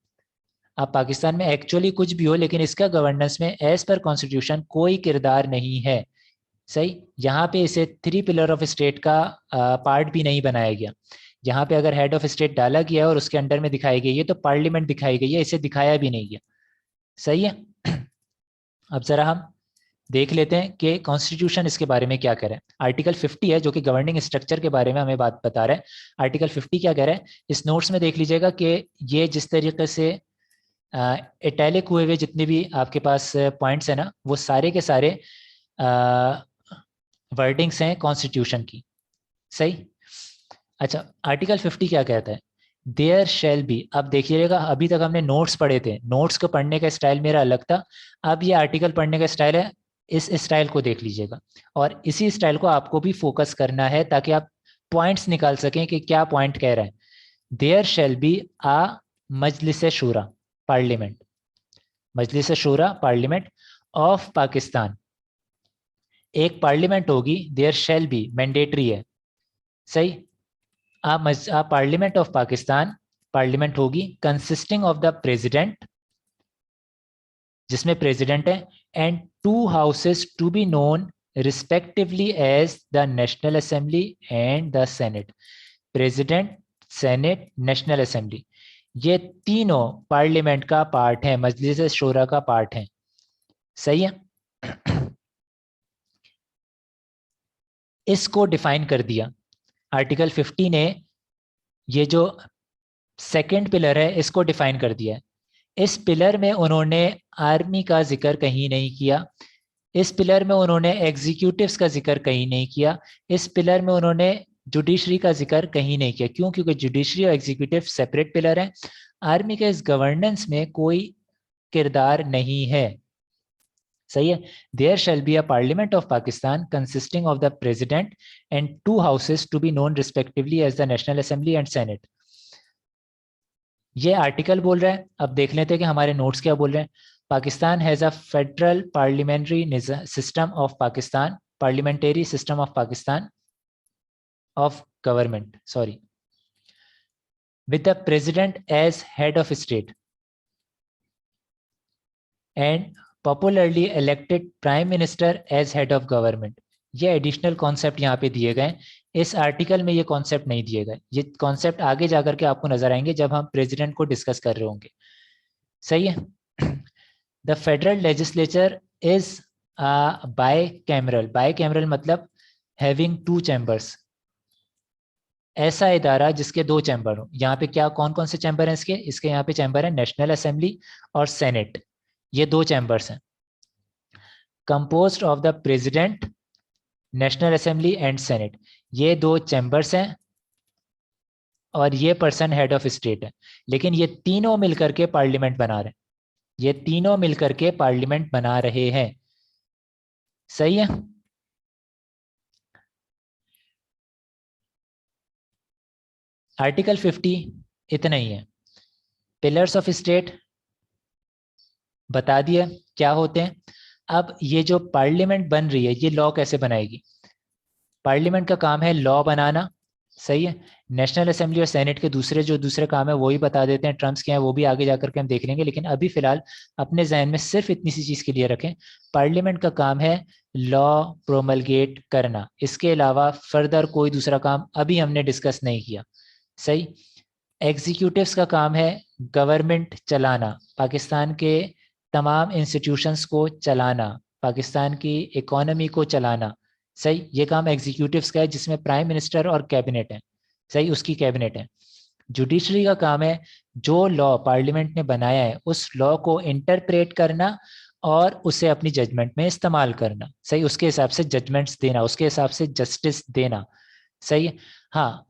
अब पाकिस्तान में एक्चुअली कुछ भी हो लेकिन इसका गवर्नेंस में एज पर कॉन्स्टिट्यूशन कोई किरदार नहीं है। सही, यहाँ पे इसे 3 पिलर ऑफ स्टेट का पार्ट भी नहीं बनाया गया। यहाँ पे अगर हेड ऑफ स्टेट डाला गया है और उसके अंडर में दिखाई गई है तो पार्लियामेंट दिखाई गई है, इसे दिखाया भी नहीं गया। सही है। अब जरा हम देख लेते हैं कि कॉन्स्टिट्यूशन इसके बारे में क्या कह रहा है। आर्टिकल 50 है जो कि गवर्निंग स्ट्रक्चर के बारे में हमें बात बता रहा है। आर्टिकल 50 क्या कह रहा है, इस नोट्स में देख लीजिएगा कि ये जिस तरीके से इटैलिक हुए हुए जितने भी आपके पास पॉइंट्स हैं ना, वो सारे के सारे वर्डिंग्स हैं कॉन्स्टिट्यूशन की। सही, अच्छा आर्टिकल 50 क्या कहता है, देयर शैल बी। अब देखिएगा अभी तक हमने नोट्स पढ़े थे, नोट्स को पढ़ने का स्टाइल मेरा अलग था, अब ये आर्टिकल पढ़ने का स्टाइल है। इस स्टाइल को देख लीजिएगा और इसी स्टाइल को आपको भी फोकस करना है ताकि आप पॉइंट्स निकाल सकें कि क्या पॉइंट कह रहा है। There shall B uh Majlis Shura, parliament, Majlis Shura parliament of Pakistan. एक पार्लियामेंट होगी, देयर शैल बी मैंडेटरी है। सही, आप पार्लियामेंट ऑफ पाकिस्तान, पार्लियामेंट होगी कंसिस्टिंग ऑफ द प्रेसिडेंट, जिसमें प्रेसिडेंट है, and 2 houses to be known respectively as the National Assembly and the Senate. President, Senate, National Assembly, ये तीनों पार्लियामेंट का पार्ट है, मजलिस शूरा का पार्ट है। सही है। इसको डिफाइन कर दिया आर्टिकल 50 ने, ये जो सेकंड पिलर है इसको डिफाइन कर दिया है। इस पिलर में उन्होंने आर्मी का जिक्र कहीं नहीं किया, इस पिलर में उन्होंने एग्जीक्यूटिव्स का जिक्र कहीं नहीं किया, इस पिलर में उन्होंने जुडिशरी का जिक्र कहीं नहीं किया। क्यों? क्योंकि जुडिशरी और एग्जीक्यूटिव सेपरेट पिलर हैं। आर्मी के इस गवर्नेंस में कोई किरदार नहीं है। सही है, there shall be a parliament of Pakistan consisting of the president and 2 houses to be known respectively as the National Assembly and Senate. ये आर्टिकल बोल रहा है। अब देख लेते हैं कि हमारे नोट्स क्या बोल रहे हैं। Pakistan has a federal parliamentary system of Pakistan, parliamentary system of Pakistan of government, sorry, with the president as head of state and popularly elected prime minister as head of government. ये एडिशनल कॉन्सेप्ट यहाँ पे दिए गए। इस आर्टिकल में ये कॉन्सेप्ट नहीं दिए गए। ये कॉन्सेप्ट आगे जाकर के आपको नजर आएंगे जब हम प्रेसिडेंट को डिस्कस कर रहे होंगे। सही है। The federal legislature is bicameral. Bicameral मतलब हैविंग टू चैम्बर्स। ऐसा इदारा जिसके दो चैम्बर हो। यहाँ पे क्या कौन कौन से चैम्बर हैं इसके? इसके यहाँ पे चैम्बर है नेशनल असेंबली और सेनेट। ये दो चैम्बर्स हैं। Composed of the president, national Assembly and Senate. ये दो चैम्बर्स हैं और ये पर्सन हेड ऑफ स्टेट है। लेकिन ये तीनों मिलकर के पार्लियामेंट बना रहे हैं। ये तीनों मिलकर के पार्लियामेंट बना रहे हैं। सही है। आर्टिकल 50 इतना ही है। पिलर्स ऑफ स्टेट बता दिया क्या होते हैं। अब ये जो पार्लियामेंट बन रही है ये लॉ कैसे बनाएगी? पार्लियामेंट का काम है लॉ बनाना। सही है। नेशनल असेंबली और सेनेट के दूसरे काम है वो ही बता देते हैं। ट्रम्प्स क्या है वो भी आगे जाकर के हम देख लेंगे। लेकिन अभी फिलहाल अपने जहन में सिर्फ इतनी सी चीज के लिए रखें। पार्लियामेंट का काम है लॉ प्रोमलगेट करना। इसके अलावा फर्दर कोई दूसरा काम अभी हमने डिस्कस नहीं किया। सही। एग्जीक्यूटिव्स का काम है गवर्नमेंट चलाना, पाकिस्तान के तमाम इंस्टीट्यूशंस को चलाना, पाकिस्तान की इकोनॉमी को चलाना। सही। ये काम एग्जीक्यूटिव्स का है जिसमें प्राइम मिनिस्टर और कैबिनेट है। सही, उसकी कैबिनेट है। जुडिशरी का काम है जो लॉ पार्लियामेंट ने बनाया है उस लॉ को इंटरप्रेट करना और उसे अपनी जजमेंट में इस्तेमाल करना। सही, उसके हिसाब से जजमेंट्स देना, उसके हिसाब से जस्टिस देना। सही है। हाँ,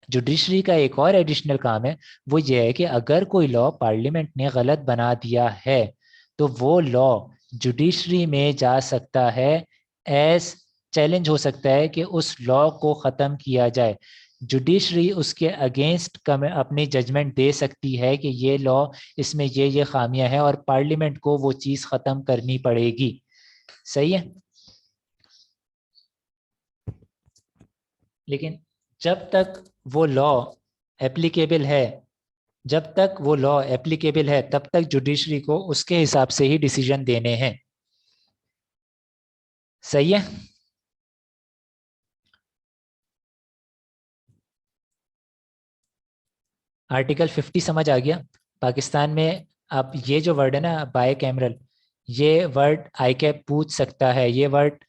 जुडिशरी का एक और एडिशनल काम है, वो ये है कि अगर कोई लॉ पार्लियामेंट ने गलत बना दिया है तो वो लॉ जुडिशरी में जा सकता है। एज चैलेंज हो सकता है कि उस लॉ को ख़त्म किया जाए। जुडिशरी उसके अगेंस्ट अपनी जजमेंट दे सकती है कि ये लॉ इसमें ये खामियां हैं और पार्लियामेंट को वो चीज़ ख़त्म करनी पड़ेगी। सही है। लेकिन जब तक वो लॉ एप्लीकेबल है, जब तक वो लॉ एप्लीकेबल है तब तक जुडिशरी को उसके हिसाब से ही डिसीजन देने हैं। सही है। आर्टिकल 50 समझ आ गया। पाकिस्तान में अब ये जो वर्ड है ना बाय कैमरल, ये वर्ड आई कैप पूछ सकता है। ये वर्ड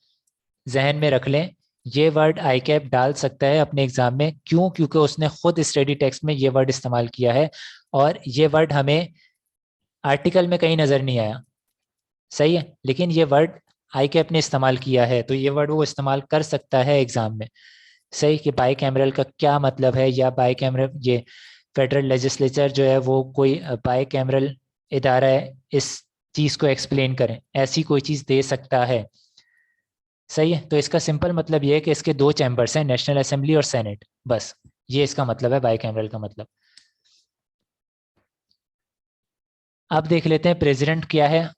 जहन में रख लें। ये वर्ड आई कैप डाल सकता है अपने एग्जाम में। क्यों? क्योंकि उसने खुद स्टडी टेक्स्ट में ये वर्ड इस्तेमाल किया है और ये वर्ड हमें आर्टिकल में कहीं नजर नहीं आया। सही है। लेकिन ये वर्ड आई कैप ने इस्तेमाल किया है तो ये वर्ड वो इस्तेमाल कर सकता है एग्जाम में। सही, कि बाई कैमरल का क्या मतलब है, या बाई कैमरल ये फेडरल लेजिस्लेचर जो है वो कोई बाई कैमरल इदारा है, इस चीज को एक्सप्लेन करें, ऐसी कोई चीज दे सकता है। सही है। तो इसका सिंपल मतलब ये है कि इसके दो चैम्बर्स हैं, नेशनल असेंबली और सेनेट। बस ये इसका मतलब है बाई कैमरल का मतलब। अब देख लेते हैं प्रेसिडेंट क्या है।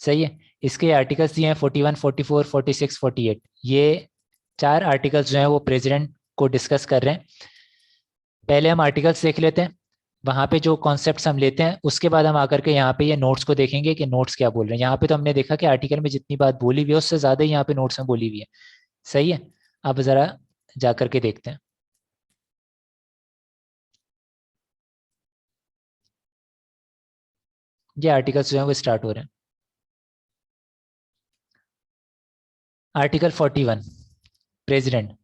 सही है। इसके आर्टिकल्स दिए हैं 41, 44, 46, 48। ये चार आर्टिकल्स जो हैं वो प्रेसिडेंट को डिस्कस कर रहे हैं। पहले हम आर्टिकल्स देख लेते हैं, वहां पे जो कॉन्सेप्ट्स हम लेते हैं उसके बाद हम आकर के यहाँ पे ये नोट्स को देखेंगे कि नोट्स क्या बोल रहे हैं। यहाँ पे तो हमने देखा कि आर्टिकल में जितनी बात बोली हुई है उससे ज्यादा ही यहाँ पे नोट्स में बोली हुई है। सही है। अब जरा जाकर के देखते हैं। ये आर्टिकल्स जो है वो स्टार्ट हो रहे हैं। Article 41, president.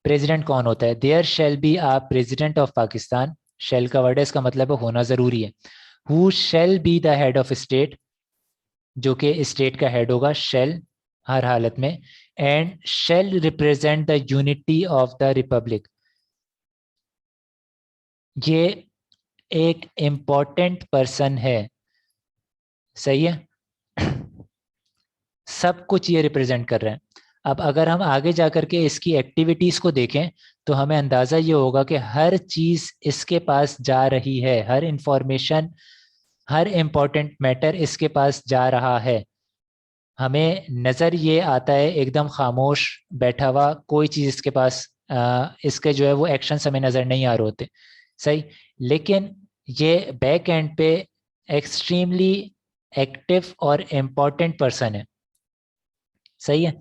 प्रेसिडेंट कौन होता है? There shall be a president of Pakistan. Shall का वर्ड है, इसका मतलब है होना जरूरी है। Who shall be the head of state, जो कि स्टेट का हेड होगा। शेल हर हालत में। And shall represent the unity of the republic. ये एक इम्पॉर्टेंट पर्सन है। सही है। सब कुछ ये रिप्रेजेंट कर रहे हैं। अब अगर हम आगे जाकर के इसकी एक्टिविटीज को देखें तो हमें अंदाजा ये होगा कि हर चीज इसके पास जा रही है, हर इंफॉर्मेशन, हर इंपॉर्टेंट मैटर इसके पास जा रहा है। हमें नजर ये आता है एकदम खामोश बैठा हुआ, कोई चीज इसके पास इसके जो है वो एक्शन हमें नजर नहीं आ रहे होते। सही। लेकिन ये बैक एंड पे एक्सट्रीमली एक्टिव और इम्पोर्टेंट पर्सन है। सही है।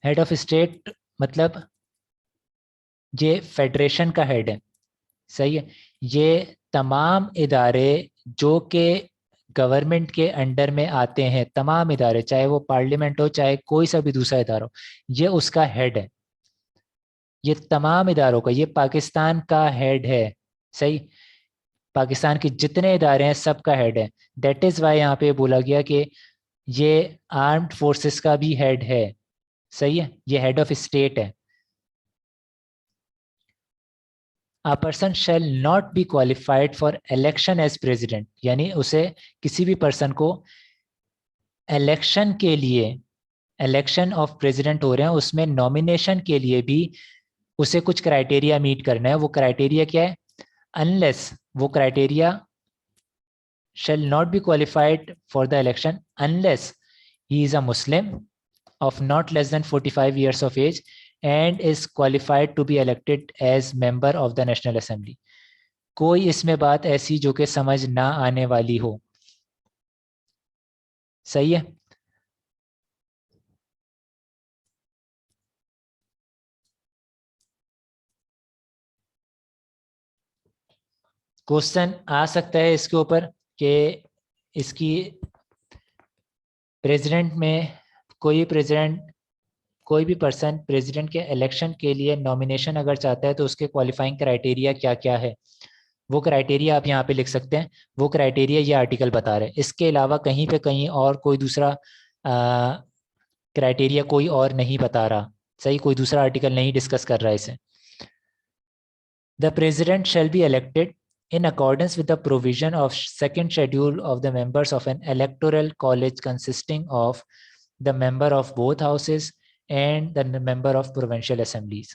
हेड ऑफ स्टेट मतलब ये फेडरेशन का हेड है। सही है। ये तमाम इदारे जो कि गवर्नमेंट के अंडर में आते हैं, तमाम इदारे, चाहे वो पार्लियामेंट हो चाहे कोई सा भी दूसरा इदारा हो, ये उसका हेड है। ये तमाम इदारों का, ये पाकिस्तान का हेड है। सही। पाकिस्तान के जितने इदारे हैं सबका हेड है। दैट इज वाई यहाँ पे बोला गया कि ये आर्म्ड फोर्सेस का भी हेड है। सही है। ये हेड ऑफ स्टेट है। A person shall not be qualified for election as president, यानी उसे, किसी भी पर्सन को इलेक्शन के लिए, इलेक्शन ऑफ प्रेसिडेंट हो रहे हैं उसमें नॉमिनेशन के लिए भी उसे कुछ क्राइटेरिया मीट करना है। वो क्राइटेरिया क्या है? अनलेस, वो criteria shall not be qualified for the election unless he is a Muslim of not less than 45 years of age and is qualified to be elected as member of the National Assembly. कोई इसमें बात ऐसी जो कि समझ ना आने वाली हो। सही है। क्वेश्चन आ सकता है इसके ऊपर कि इसकी प्रेसिडेंट में, कोई भी पर्सन प्रेसिडेंट के इलेक्शन के लिए नॉमिनेशन अगर चाहता है तो उसके क्वालिफाइंग क्राइटेरिया क्या क्या है, वो क्राइटेरिया आप यहाँ पे लिख सकते हैं। वो क्राइटेरिया ये आर्टिकल बता रहे हैं। इसके अलावा कहीं पे कहीं और कोई दूसरा क्राइटेरिया कोई और नहीं बता रहा। सही, कोई दूसरा आर्टिकल नहीं डिस्कस कर रहा है इसे। The president shall be elected in accordance with the provision of second schedule of the members of an electoral college consisting of the member of both houses and the member of provincial assemblies.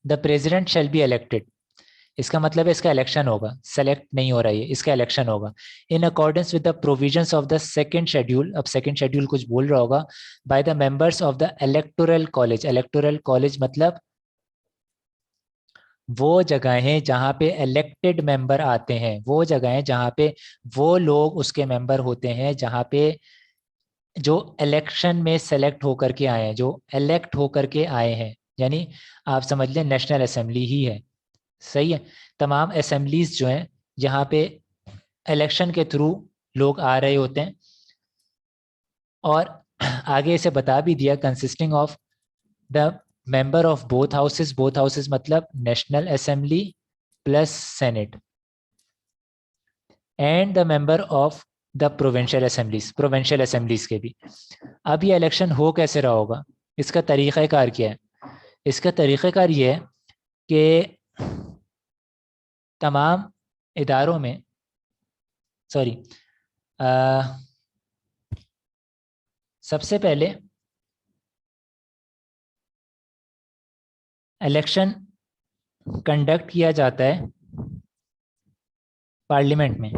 The president shall be elected, इसका मतलब है इसका इलेक्शन होगा, सेलेक्ट नहीं हो रहा है, इसका इलेक्शन होगा। इन accordance with the provisions of the second schedule, अब सेकंड शेड्यूल कुछ बोल रहा होगा, by the members of the electoral college. Electoral college मतलब वो जगहें जहाँ पे इलेक्टेड मेंबर आते हैं, वो जगहें जहाँ पे वो लोग उसके मेंबर होते हैं जहाँ पे जो इलेक्शन में सेलेक्ट होकर के आए हैं, जो इलेक्ट होकर के आए हैं, यानी आप समझ लें नेशनल असेंबली ही है। सही है। तमाम असेंबलीज जो हैं जहाँ पे इलेक्शन के थ्रू लोग आ रहे होते हैं। और आगे इसे बता भी दिया, consisting of the member of both houses. Both houses मतलब national assembly plus senate, and the member of the provincial assemblies, provincial assemblies के भी। अब ये इलेक्शन हो कैसे रहा होगा, इसका तरीक़ाकार क्या है? इसका तरीक़ाकार ये है कि तमाम इदारों में, सॉरी, सबसे पहले इलेक्शन कंडक्ट किया जाता है पार्लियामेंट में।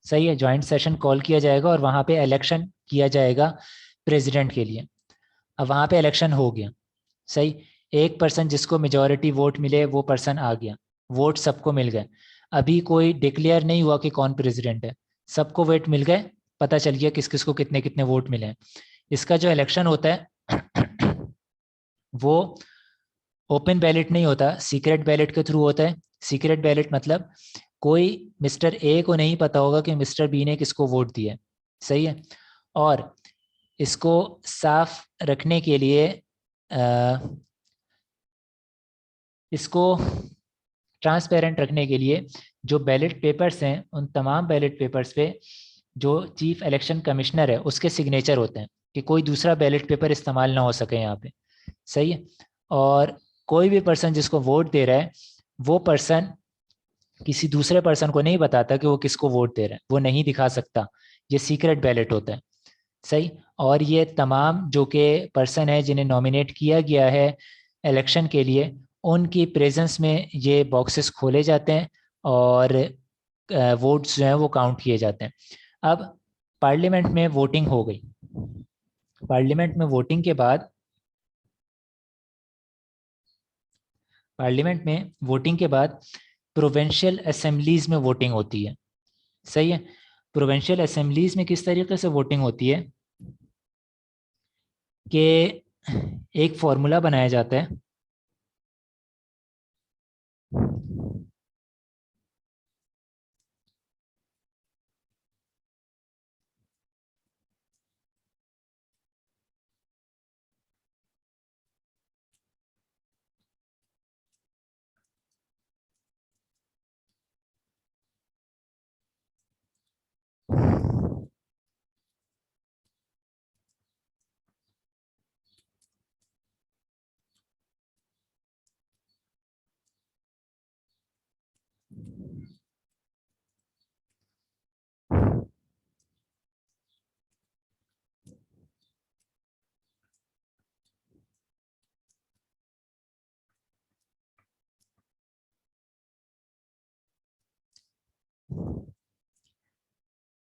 सही है। जॉइंट सेशन कॉल किया जाएगा और वहाँ पे इलेक्शन किया जाएगा प्रेसिडेंट के लिए। अब वहाँ पे इलेक्शन हो गया। सही। एक पर्सन जिसको मेजॉरिटी वोट मिले वो पर्सन आ गया, वोट सबको मिल गए। अभी कोई डिक्लेयर नहीं हुआ कि कौन प्रेसिडेंट है, सबको वोट मिल गए, पता चल गया किस किस को कितने कितने वोट मिले हैं। इसका जो इलेक्शन होता है वो ओपन बैलेट नहीं होता, सीक्रेट बैलेट के थ्रू होता है। सीक्रेट बैलेट मतलब कोई मिस्टर ए को नहीं पता होगा कि मिस्टर बी ने किसको वोट दिया। सही है। और इसको साफ रखने के लिए इसको ट्रांसपेरेंट रखने के लिए जो बैलेट पेपर्स हैं, उन तमाम बैलेट पेपर्स पे जो चीफ इलेक्शन कमिश्नर है उसके सिग्नेचर होते हैं कि कोई दूसरा बैलेट पेपर इस्तेमाल ना हो सके यहाँ पे। सही है। और कोई भी पर्सन जिसको वोट दे रहा है वो पर्सन किसी दूसरे पर्सन को नहीं बताता कि वो किसको वोट दे रहा है, वो नहीं दिखा सकता। ये सीक्रेट बैलेट होता है। सही। और ये तमाम जो कि पर्सन है जिन्हें नॉमिनेट किया गया है इलेक्शन के लिए, उनकी प्रेजेंस में ये बॉक्सेस खोले जाते हैं और वोट्स जो हैं वो काउंट किए जाते हैं। अब पार्लियामेंट में वोटिंग हो गई। पार्लियामेंट में वोटिंग के बाद, पार्लियामेंट में वोटिंग के बाद प्रोविंशियल असेंबलीज में वोटिंग होती है। सही है। प्रोविंशियल असेंबलीज में किस तरीके से वोटिंग होती है कि एक फॉर्मूला बनाया जाता है,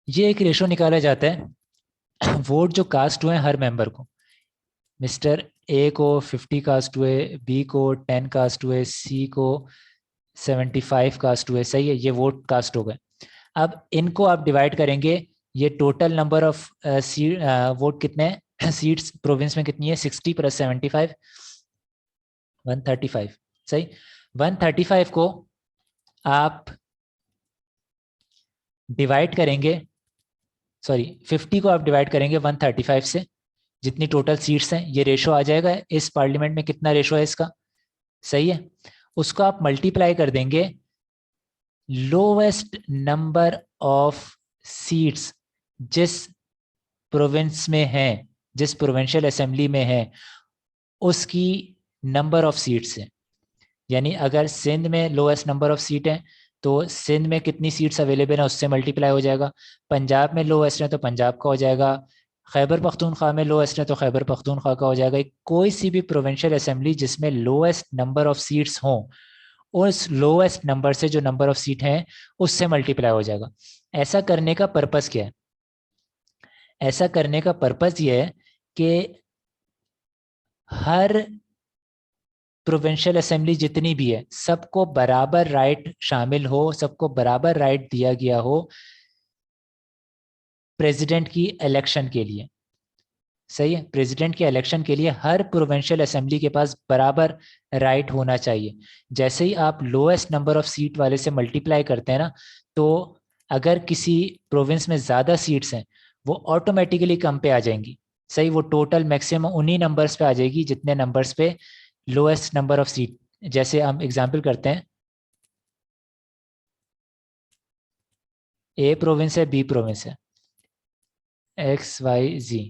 ये एक रेशो निकाला जाता है वोट जो कास्ट हुए हैं हर मेंबर को। मिस्टर ए को 50 कास्ट हुए, बी को 10 कास्ट हुए, सी को 75 कास्ट हुए। सही है, ये वोट कास्ट हो गए। अब इनको आप डिवाइड करेंगे, ये टोटल नंबर ऑफ वोट कितने सीट्स प्रोविंस में कितनी है, 60 + 75, 135। सही, 135 को आप डिवाइड करेंगे, सॉरी 50 को आप डिवाइड करेंगे 135 से, जितनी टोटल सीट्स हैं ये रेशो आ जाएगा। इस पार्लियामेंट में कितना रेशो है इसका, सही है। उसको आप मल्टीप्लाई कर देंगे लोवेस्ट नंबर ऑफ सीट्स जिस प्रोविंस में है, जिस प्रोविंशियल असेंबली में है, उसकी नंबर ऑफ सीट्स है। यानी अगर सिंध में लोएस्ट नंबर ऑफ सीट है तो सिंध में कितनी सीट्स अवेलेबल है उससे मल्टीप्लाई हो जाएगा। पंजाब में लोएस्ट है तो पंजाब का हो जाएगा, खैबर पख्तूनख्वा में लोएस्ट है तो खैबर पख्तूनख्वा का हो जाएगा। कोई सी भी प्रोविंशियल असेंबली जिसमें लोएस्ट नंबर ऑफ सीट्स हों, उस लोएस्ट नंबर से जो नंबर ऑफ सीट है उससे मल्टीप्लाई हो जाएगा। ऐसा करने का पर्पस क्या है, ऐसा करने का पर्पस ये है कि हर प्रोविंशियल असेंबली जितनी भी है सबको बराबर राइट शामिल हो, सबको बराबर राइट दिया गया हो प्रेसिडेंट की इलेक्शन के लिए। सही है, प्रेसिडेंट के इलेक्शन के लिए हर प्रोविंशियल असेंबली के पास बराबर राइट होना चाहिए। जैसे ही आप लोएस्ट नंबर ऑफ सीट वाले से मल्टीप्लाई करते हैं ना, तो अगर किसी प्रोविंस में ज़्यादा सीट्स हैं वो ऑटोमेटिकली कम पे आ जाएंगी। सही, वो टोटल मैक्सिमम उन्हीं नंबर्स पे आ जाएगी जितने नंबर्स पे लोएस्ट नंबर ऑफ सीट। जैसे हम एग्जांपल करते हैं, ए प्रोविंस है, बी प्रोविंस है, एक्स वाई जी,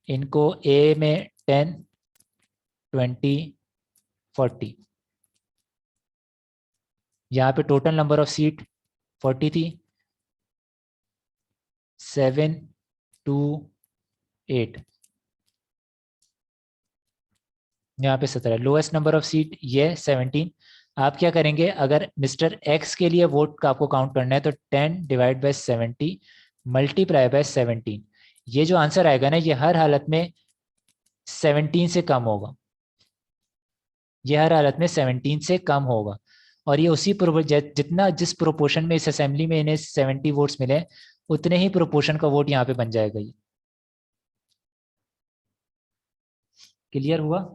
इनको ए में 10, 20, 40, यहाँ पे टोटल नंबर ऑफ सीट 40 थी, 7, 2, 8, यहाँ पे 17, लोएस्ट नंबर ऑफ सीट ये 17। आप क्या करेंगे, अगर मिस्टर एक्स के लिए वोट का आपको काउंट करना है तो 10/70 मल्टीप्लाई बाय 17। ये जो आंसर आएगा ना ये हर हालत में 17 से कम होगा, ये हर हालत में 17 से कम होगा। और ये उसी जितना जिस प्रोपोर्शन में इस असेंबली में इन्हें 70 वोट्स मिले उतने ही प्रोपोर्शन का वोट यहाँ पे बन जाएगा। ये क्लियर हुआ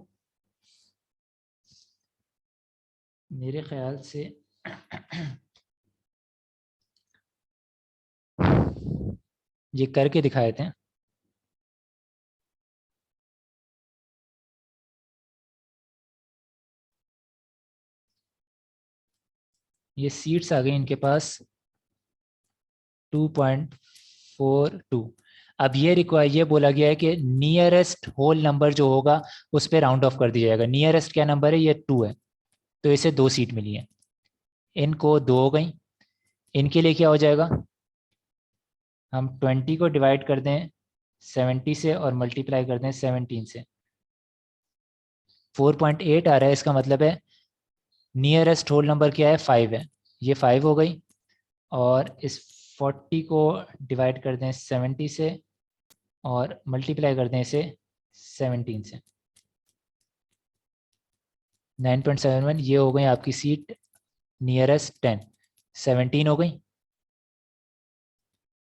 मेरे ख्याल से। ये करके दिखाए थे। ये सीट्स आ गई इनके पास 2.42। अब ये रिक्वायर ये बोला गया है कि नियरेस्ट होल नंबर जो होगा उस पर राउंड ऑफ कर दिया जाएगा। नियरेस्ट क्या नंबर है, ये 2 है, तो इसे 2 सीट मिली है, इनको 2 हो गई। इनके लिए क्या हो जाएगा, हम 20 को डिवाइड कर दें 70 से और मल्टीप्लाई कर दें 17 से, 4.8 आ रहा है। इसका मतलब है नियरेस्ट होल नंबर क्या है, 5 है, ये 5 हो गई। और इस 40 को डिवाइड कर दें 70 से और मल्टीप्लाई कर दें इसे 17 से, 9.71 ये हो गई आपकी सीट नियरेस्ट 10, 17 हो गई।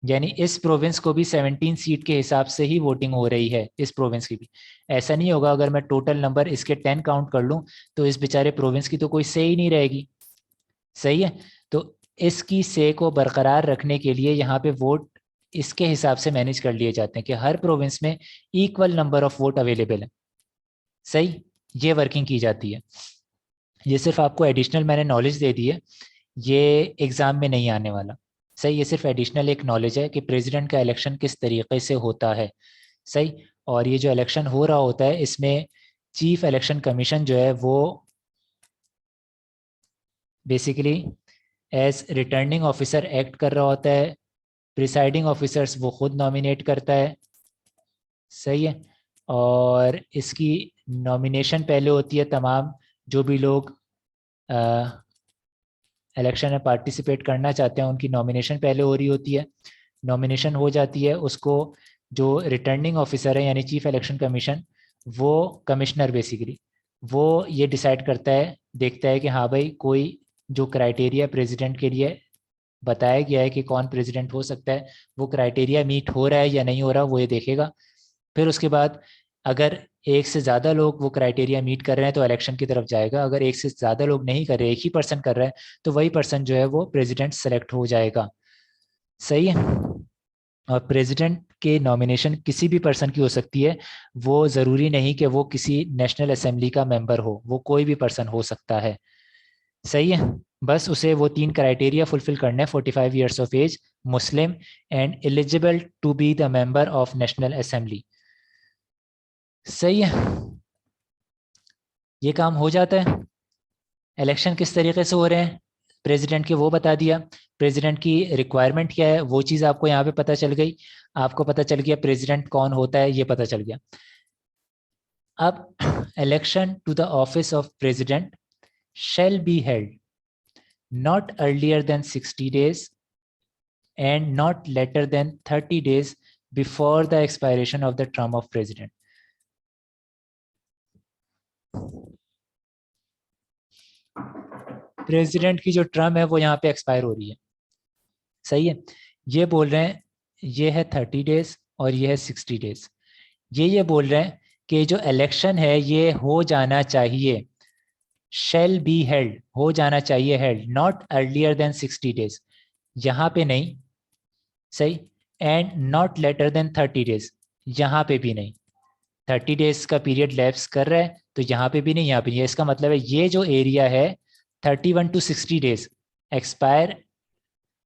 यानी इस प्रोविंस को भी 17 सीट के हिसाब से ही वोटिंग हो रही है, इस प्रोविंस की भी। ऐसा नहीं होगा अगर मैं टोटल नंबर इसके 10 काउंट कर लूं तो इस बेचारे प्रोविंस की तो कोई से ही नहीं रहेगी। सही है, तो इसकी से को बरकरार रखने के लिए यहाँ पे वोट इसके हिसाब से मैनेज कर लिए जाते हैं कि हर प्रोविंस में equal number of vote available है। सही, ये वर्किंग की जाती है। ये सिर्फ आपको एडिशनल मैंने नॉलेज दे दी है, ये एग्ज़ाम में नहीं आने वाला। सही, ये सिर्फ एडिशनल एक नॉलेज है कि प्रेसिडेंट का इलेक्शन किस तरीके से होता है। सही, और ये जो इलेक्शन हो रहा होता है इसमें चीफ इलेक्शन कमीशन जो है वो basically as returning officer act कर रहा होता है। प्रिसाइडिंग ऑफिसर्स वो खुद नॉमिनेट करता है। सही है, और इसकी नॉमिनेशन पहले होती है, तमाम जो भी लोग इलेक्शन में पार्टिसिपेट करना चाहते हैं उनकी नॉमिनेशन पहले हो रही होती है। नॉमिनेशन हो जाती है, उसको जो रिटर्निंग ऑफिसर है यानी चीफ इलेक्शन कमीशन, वो कमिश्नर बेसिकली वो ये डिसाइड करता है, देखता है कि हाँ भाई कोई जो क्राइटेरिया प्रेसिडेंट के लिए बताया गया है कि कौन प्रेसिडेंट हो सकता है वो क्राइटेरिया मीट हो रहा है या नहीं हो रहा, वो ये देखेगा। फिर उसके बाद अगर एक से ज़्यादा लोग वो क्राइटेरिया मीट कर रहे हैं तो इलेक्शन की तरफ जाएगा। अगर एक से ज़्यादा लोग नहीं कर रहे, एक ही पर्सन कर रहा है, तो वही पर्सन जो है वो प्रेसिडेंट सेलेक्ट हो जाएगा। सही है, और प्रेसिडेंट के नॉमिनेशन किसी भी पर्सन की हो सकती है, वो ज़रूरी नहीं कि वो किसी नेशनल असेंबली का मेंबर हो, वो कोई भी पर्सन हो सकता है। सही है, बस उसे वो 3 क्राइटेरिया फुलफिल करना है: 45 years of age, Muslim and eligible to be the member of National Assembly. सही है, ये काम हो जाता है। इलेक्शन किस तरीके से हो रहे हैं प्रेसिडेंट के वो बता दिया। प्रेसिडेंट की रिक्वायरमेंट क्या है वो चीज़ आपको यहाँ पे पता चल गई। आपको पता चल गया प्रेसिडेंट कौन होता है, ये पता चल गया। अब election to the office of president shall be held not earlier than 60 days and not later than 30 days before the expiration of the term of president. President की जो टर्म है वो यहाँ पे एक्सपायर हो रही है। सही है, ये बोल रहे हैं ये है 30 डेज और ये है 60 डेज। ये बोल रहे हैं कि जो इलेक्शन है ये हो जाना चाहिए, शेल बी हेल्ड हो जाना चाहिए, held not earlier than 60 days, यहाँ पे नहीं। सही, and not later than 30 days, यहाँ पे भी नहीं। 30 डेज का पीरियड लैप्स कर रहा है तो यहाँ पे भी नहीं, यहाँ पे नहीं। इसका मतलब है ये जो एरिया है 31 टू 60 डेज एक्सपायर,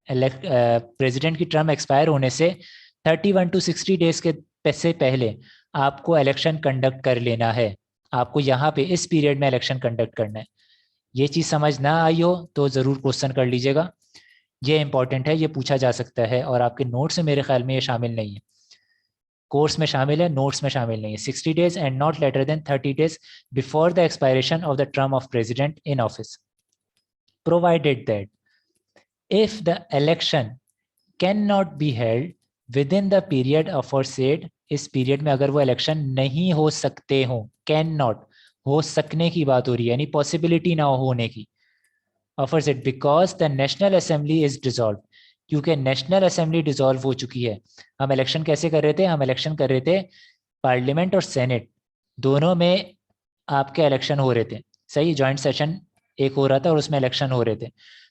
प्रेसिडेंट की टर्म एक्सपायर होने से 31 टू 60 डेज के से पहले आपको इलेक्शन कंडक्ट कर लेना है। आपको यहाँ पे इस पीरियड में इलेक्शन कंडक्ट करना है। ये चीज़ समझ ना आई हो तो ज़रूर क्वेश्चन कर लीजिएगा, ये इंपॉर्टेंट है, ये पूछा जा सकता है। और आपके नोट्स में मेरे ख्याल में ये शामिल नहीं है, कोर्स में शामिल है, नोट्स में शामिल नहीं है। 60 days and not later than 30 days before the expiration of the term of president in office, provided that if the election cannot be held within the period aforesaid, इस पीरियड में अगर वो इलेक्शन नहीं हो सकते हो, कैन नॉट, हो सकने की बात हो रही है यानी पॉसिबिलिटी ना होने की, aforesaid because the National assembly is dissolve, क्योंकि नेशनल असेंबली डिसॉल्व हो चुकी है। हम इलेक्शन कैसे कर रहे थे, हम इलेक्शन कर रहे थे पार्लियामेंट और सेनेट दोनों में आपके इलेक्शन हो रहे थे। सही, ज्वाइंट सेशन एक हो रहा था और उसमें इलेक्शन हो रहे थे।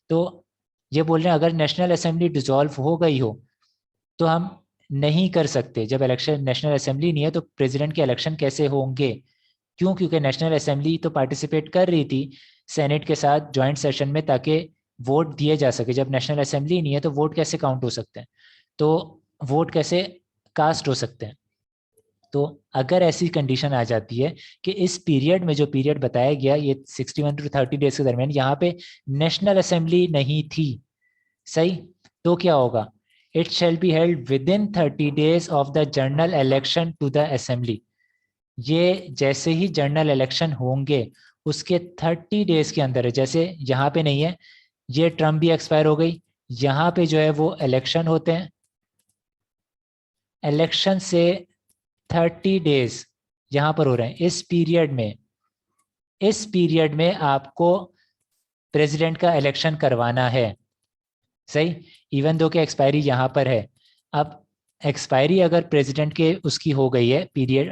तो ये बोल रहे हैं अगर नेशनल असेंबली डिसॉल्व हो गई हो तो हम नहीं कर सकते। जब इलेक्शन नेशनल असेंबली नहीं है तो प्रेसिडेंट के इलेक्शन कैसे होंगे? क्यों? क्योंकि नेशनल असेंबली तो पार्टिसिपेट कर रही थी सेनेट के साथ ज्वाइंट सेशन में ताकि वोट दिए जा सके। जब नेशनल असेंबली नहीं है तो वोट कैसे काउंट हो सकते हैं, तो वोट कैसे कास्ट हो सकते हैं? तो अगर ऐसी कंडीशन आ जाती है कि इस पीरियड में, जो पीरियड बताया गया ये 61 टू 30 डेज के दरमियान, यहाँ पे नेशनल असेंबली नहीं थी, सही, तो क्या होगा? It shall be held within 30 days of the general election to the assembly. ये जैसे ही जनरल इलेक्शन होंगे उसके 30 डेज के अंदर है। जैसे यहाँ पे नहीं है, ये टर्म भी एक्सपायर हो गई, यहाँ पे जो है वो इलेक्शन होते हैं, इलेक्शन से 30 डेज यहां पर हो रहे हैं। इस पीरियड में आपको प्रेसिडेंट का इलेक्शन करवाना है, सही। इवन दो कि एक्सपायरी यहां पर है। अब एक्सपायरी अगर प्रेसिडेंट के उसकी हो गई है, पीरियड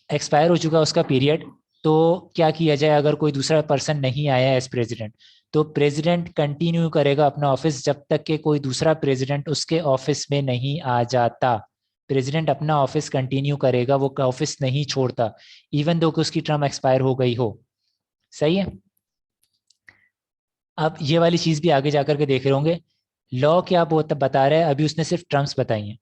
एक्सपायर हो चुका उसका पीरियड, तो क्या किया जाए? अगर कोई दूसरा पर्सन नहीं आया एज प्रेसिडेंट, तो प्रेसिडेंट कंटिन्यू करेगा अपना ऑफिस जब तक कि कोई दूसरा प्रेसिडेंट उसके ऑफिस में नहीं आ जाता। प्रेसिडेंट अपना ऑफिस कंटिन्यू करेगा, वो ऑफिस नहीं छोड़ता, इवन दो कि उसकी टर्म एक्सपायर हो गई हो, सही है। अब ये वाली चीज भी आगे जाकर के देख रहे होंगे। लॉ क्या बता रहा है, अभी उसने सिर्फ टर्म्स बताई हैं।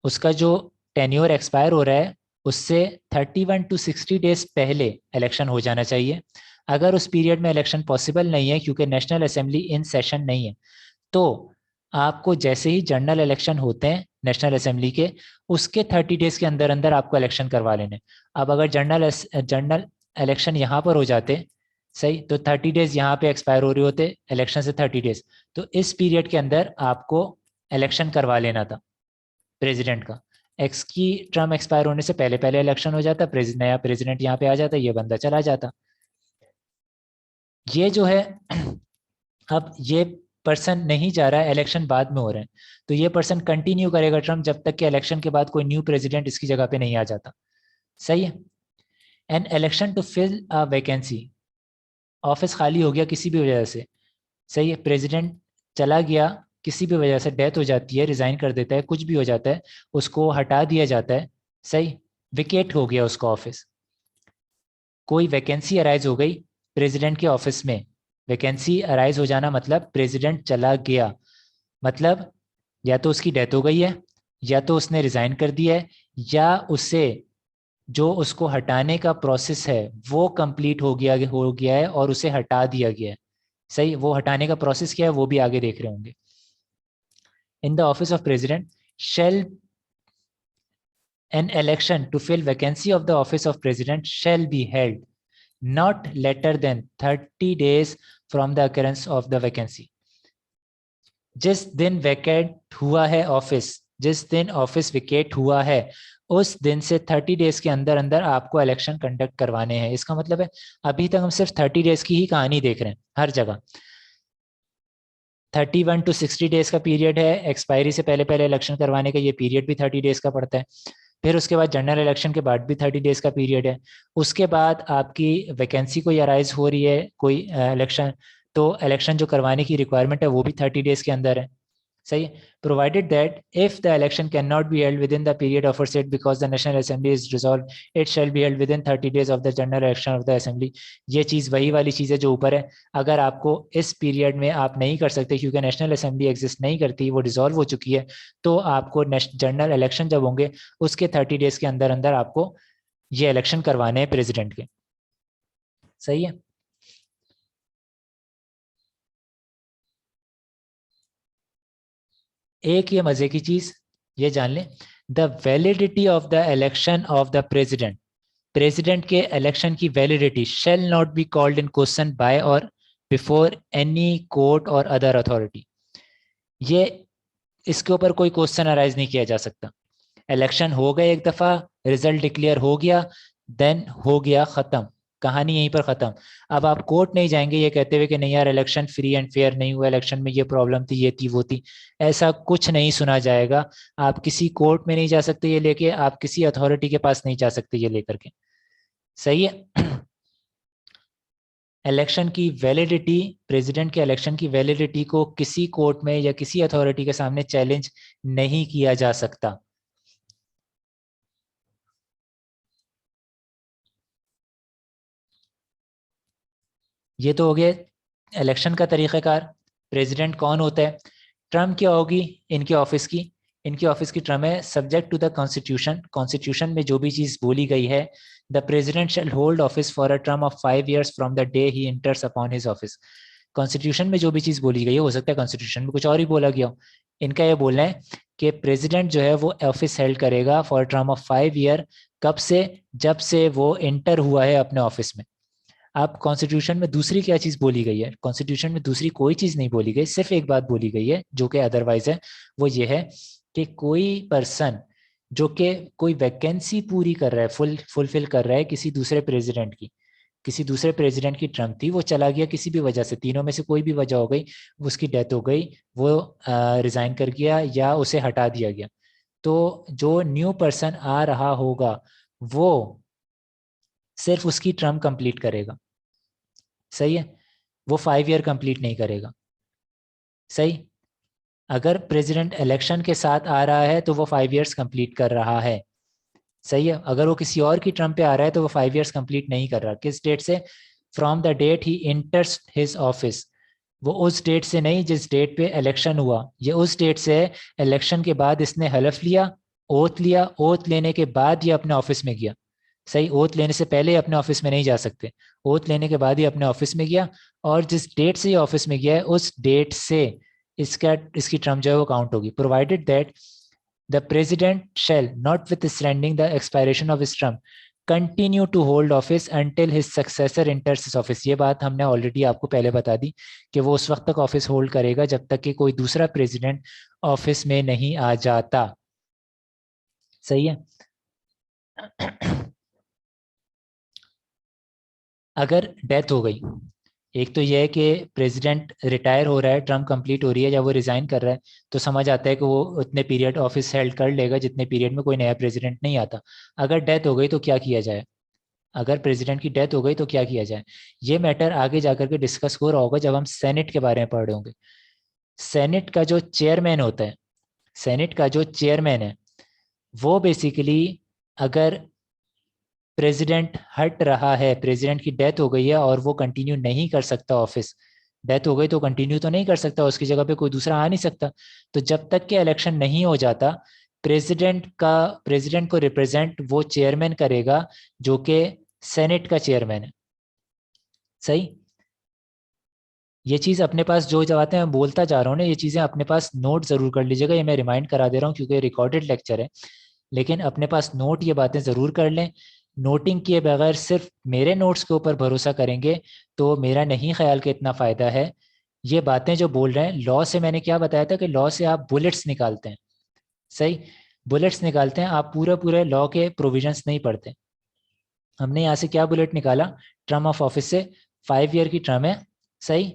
उसका जो टेन्योर एक्सपायर हो रहा है उससे 31 टू 60 डेज पहले इलेक्शन हो जाना चाहिए। अगर उस पीरियड में इलेक्शन पॉसिबल नहीं है क्योंकि नेशनल असेंबली इन सेशन नहीं है, तो आपको जैसे ही जनरल इलेक्शन होते हैं नेशनल असेंबली के, उसके 30 डेज के अंदर अंदर आपको इलेक्शन करवा लेने। अब अगर जनरल इलेक्शन यहाँ पर हो जाते, सही, तो 30 डेज यहाँ पे एक्सपायर हो रहे होते इलेक्शन से 30 डेज, तो इस पीरियड के अंदर आपको इलेक्शन करवा लेना था प्रेसिडेंट का। एक्स की टर्म एक्सपायर होने से पहले पहले इलेक्शन हो जाता, नया प्रेसिडेंट यहाँ पे आ जाता, ये बंदा चला जाता। ये जो है अब ये पर्सन नहीं जा रहा है, इलेक्शन बाद में हो रहे हैं, तो ये पर्सन कंटिन्यू करेगा टर्म जब तक कि इलेक्शन के बाद कोई न्यू प्रेसिडेंट इसकी जगह पे नहीं आ जाता, सही है। An election to fill a vacancy, office खाली हो गया किसी भी वजह से, सही है, प्रेसिडेंट चला गया, किसी भी वजह से डेथ हो जाती है, रिजाइन कर देता है, कुछ भी हो जाता है, उसको हटा दिया जाता है, सही, विकेट हो गया उसका ऑफिस। कोई वैकेंसी अराइज हो गई प्रेसिडेंट के ऑफिस में, वैकेंसी अराइज हो जाना मतलब प्रेसिडेंट चला गया, मतलब या तो उसकी डेथ हो गई है, या तो उसने रिजाइन कर दिया है, या उसे जो उसको हटाने का प्रोसेस है वो कंप्लीट हो गया है और उसे हटा दिया गया है, सही। वो हटाने का प्रोसेस क्या है वो भी आगे देख रहे होंगे। In the office of president shall an election to fill vacancy of the office of president shall be held not later than 30 days from the occurrence of the vacancy। जिस दिन वैकेंट हुआ है ऑफिस, जिस दिन ऑफिस विकेट हुआ है, उस दिन से 30 डेज के अंदर अंदर आपको इलेक्शन कंडक्ट करवाने हैं। इसका मतलब है अभी तक हम सिर्फ 30 डेज की ही कहानी देख रहे हैं हर जगह। 31 टू 60 डेज का पीरियड है, एक्सपायरी से पहले पहले इलेक्शन करवाने का, ये पीरियड भी 30 डेज का पड़ता है। फिर उसके बाद जनरल इलेक्शन के बाद भी 30 डेज का पीरियड है। उसके बाद आपकी वैकेंसी कोई अराइज हो रही है कोई इलेक्शन, तो इलेक्शन जो करवाने की रिक्वायरमेंट है वो भी 30 डेज के अंदर है, सही। Provided that if the election can not be held with in the period offer set because the National assembly is dissolve, it shall be held within 30 days of the general election of the assembly. ये चीज़ वही वाली चीज़ है जो ऊपर है। अगर आपको इस पीरियड में आप नहीं कर सकते क्योंकि नेशनल असेंबली एग्जिस्ट नहीं करती, वो डिसॉल्व हो चुकी है, तो आपको जनरल इलेक्शन जब होंगे उसके 30 डेज के अंदर अंदर आपको ये इलेक्शन करवाने हैं प्रेसिडेंट के, सही है। एक ये मजे की चीज ये जान लें, the validity of the election of the president, president के इलेक्शन की validity shall not be called in question by और बिफोर एनी कोर्ट और अदर अथॉरिटी। ये इसके ऊपर कोई क्वेश्चन अराइज नहीं किया जा सकता। इलेक्शन हो गए एक दफा, रिजल्ट डिक्लेयर हो गया, देन हो गया खत्म, कहानी यहीं पर खत्म। अब आप कोर्ट नहीं जाएंगे ये कहते हुए कि नहीं यार इलेक्शन फ्री एंड फेयर नहीं हुआ, इलेक्शन में ये प्रॉब्लम थी, ये थी, वो थी, ऐसा कुछ नहीं सुना जाएगा। आप किसी कोर्ट में नहीं जा सकते ये लेके, आप किसी अथॉरिटी के पास नहीं जा सकते ये लेकर के, सही है। इलेक्शन की वैलिडिटी, प्रेसिडेंट के इलेक्शन की वैलिडिटी को किसी कोर्ट में या किसी अथॉरिटी के सामने चैलेंज नहीं किया जा सकता। ये तो हो गया इलेक्शन का तरीक़ाकार। प्रेसिडेंट कौन होता है, टर्म क्या होगी इनके ऑफिस की, इनके ऑफिस की टर्म है subject to the constitution, constitution में जो भी चीज़ बोली गई है, the president shall hold office for a term of 5 years from the day he enters upon his office. Constitution में जो भी चीज़ बोली गई है, हो सकता है कॉन्स्टिट्यूशन में कुछ और ही बोला गया हो, इनका ये बोलना है कि प्रेसिडेंट जो है वो ऑफिस हेल्ड करेगा फॉर टर्म ऑफ 5 year, कब से, जब से वो इंटर हुआ है अपने ऑफिस में। अब कॉन्स्टिट्यूशन में दूसरी क्या चीज बोली गई है, कॉन्स्टिट्यूशन में दूसरी कोई चीज नहीं बोली गई, सिर्फ एक बात बोली गई है जो कि अदरवाइज है, वो ये है कि कोई पर्सन जो कि कोई वैकेंसी पूरी कर रहा है, फुलफिल कर रहा है किसी दूसरे प्रेसिडेंट की टर्म थी, वो चला गया किसी भी वजह से, तीनों में से कोई भी वजह हो गई, उसकी डेथ हो गई, वो रिजाइन कर गया या उसे हटा दिया गया, तो जो न्यू पर्सन आ रहा होगा वो सिर्फ उसकी टर्म कंप्लीट करेगा। सही है, वो 5 ईयर कंप्लीट नहीं करेगा। सही, अगर प्रेसिडेंट इलेक्शन के साथ आ रहा है तो वो 5 ईयर्स कंप्लीट कर रहा है। सही है, अगर वो किसी और की टर्म पे आ रहा है तो वो 5 ईयर्स कंप्लीट नहीं कर रहा। किस डेट से? From the date he enters his office. वो उस डेट से नहीं जिस डेट पे इलेक्शन हुआ, ये उस डेट से है इलेक्शन के बाद इसने हलफ लिया, ओथ लिया, ओथ लेने के बाद ये अपने ऑफिस में गया। सही, ओथ लेने से पहले अपने ऑफिस में नहीं जा सकते, ओथ लेने के बाद ही अपने ऑफिस में गया, और जिस डेट से ये ऑफिस में गया है उस डेट से इसकी टर्म जो है वो काउंट होगी, provided that the president shall notwithstanding the expiration of his term continue to hold office until his successor enters his office। ये बात हमने ऑलरेडी आपको पहले बता दी कि वो उस वक्त तक ऑफिस होल्ड करेगा जब तक कि कोई दूसरा प्रेसिडेंट ऑफिस में नहीं आ जाता। सही है। अगर डेथ हो गई, एक तो यह है कि प्रेसिडेंट रिटायर हो रहा है, टर्म कंप्लीट हो रही है या वो रिजाइन कर रहा है, तो समझ आता है कि वो उतने पीरियड ऑफिस हेल्ड कर लेगा जितने पीरियड में कोई नया प्रेसिडेंट नहीं आता। अगर डेथ हो गई तो क्या किया जाए? अगर प्रेसिडेंट की डेथ हो गई तो क्या किया जाए, ये मैटर आगे जाकर के डिस्कस हो रहा होगा जब हम सेनेट के बारे में पढ़ रहे होंगे। सेनेट का जो चेयरमैन होता है, सेनेट का जो चेयरमैन है वो बेसिकली, अगर प्रेसिडेंट हट रहा है, प्रेसिडेंट की डेथ हो गई है और वो कंटिन्यू नहीं कर सकता ऑफिस, डेथ हो गई तो कंटिन्यू तो नहीं कर सकता, उसकी जगह पे कोई दूसरा आ नहीं सकता, तो जब तक कि इलेक्शन नहीं हो जाता प्रेसिडेंट को रिप्रेजेंट वो चेयरमैन करेगा जो कि सेनेट का चेयरमैन है। सही, ये चीज अपने पास जो बातें मैं बोलता जा रहा हूँ ना, ये चीजें अपने पास नोट जरूर कर लीजिएगा, ये मैं रिमाइंड करा दे रहा हूँ क्योंकि रिकॉर्डेड लेक्चर है, लेकिन अपने पास नोट ये बातें जरूर कर लें। नोटिंग किए बगैर सिर्फ मेरे नोट्स के ऊपर भरोसा करेंगे तो मेरा नहीं ख्याल कि इतना फायदा है। ये बातें जो बोल रहे हैं लॉ से, मैंने क्या बताया था कि लॉ से आप बुलेट्स निकालते हैं। सही, बुलेट्स निकालते हैं, आप पूरे पूरे लॉ के प्रोविजंस नहीं पढ़ते। हमने यहाँ से क्या बुलेट निकाला, टर्म ऑफ ऑफिस से 5 ईयर की टर्म है। सही,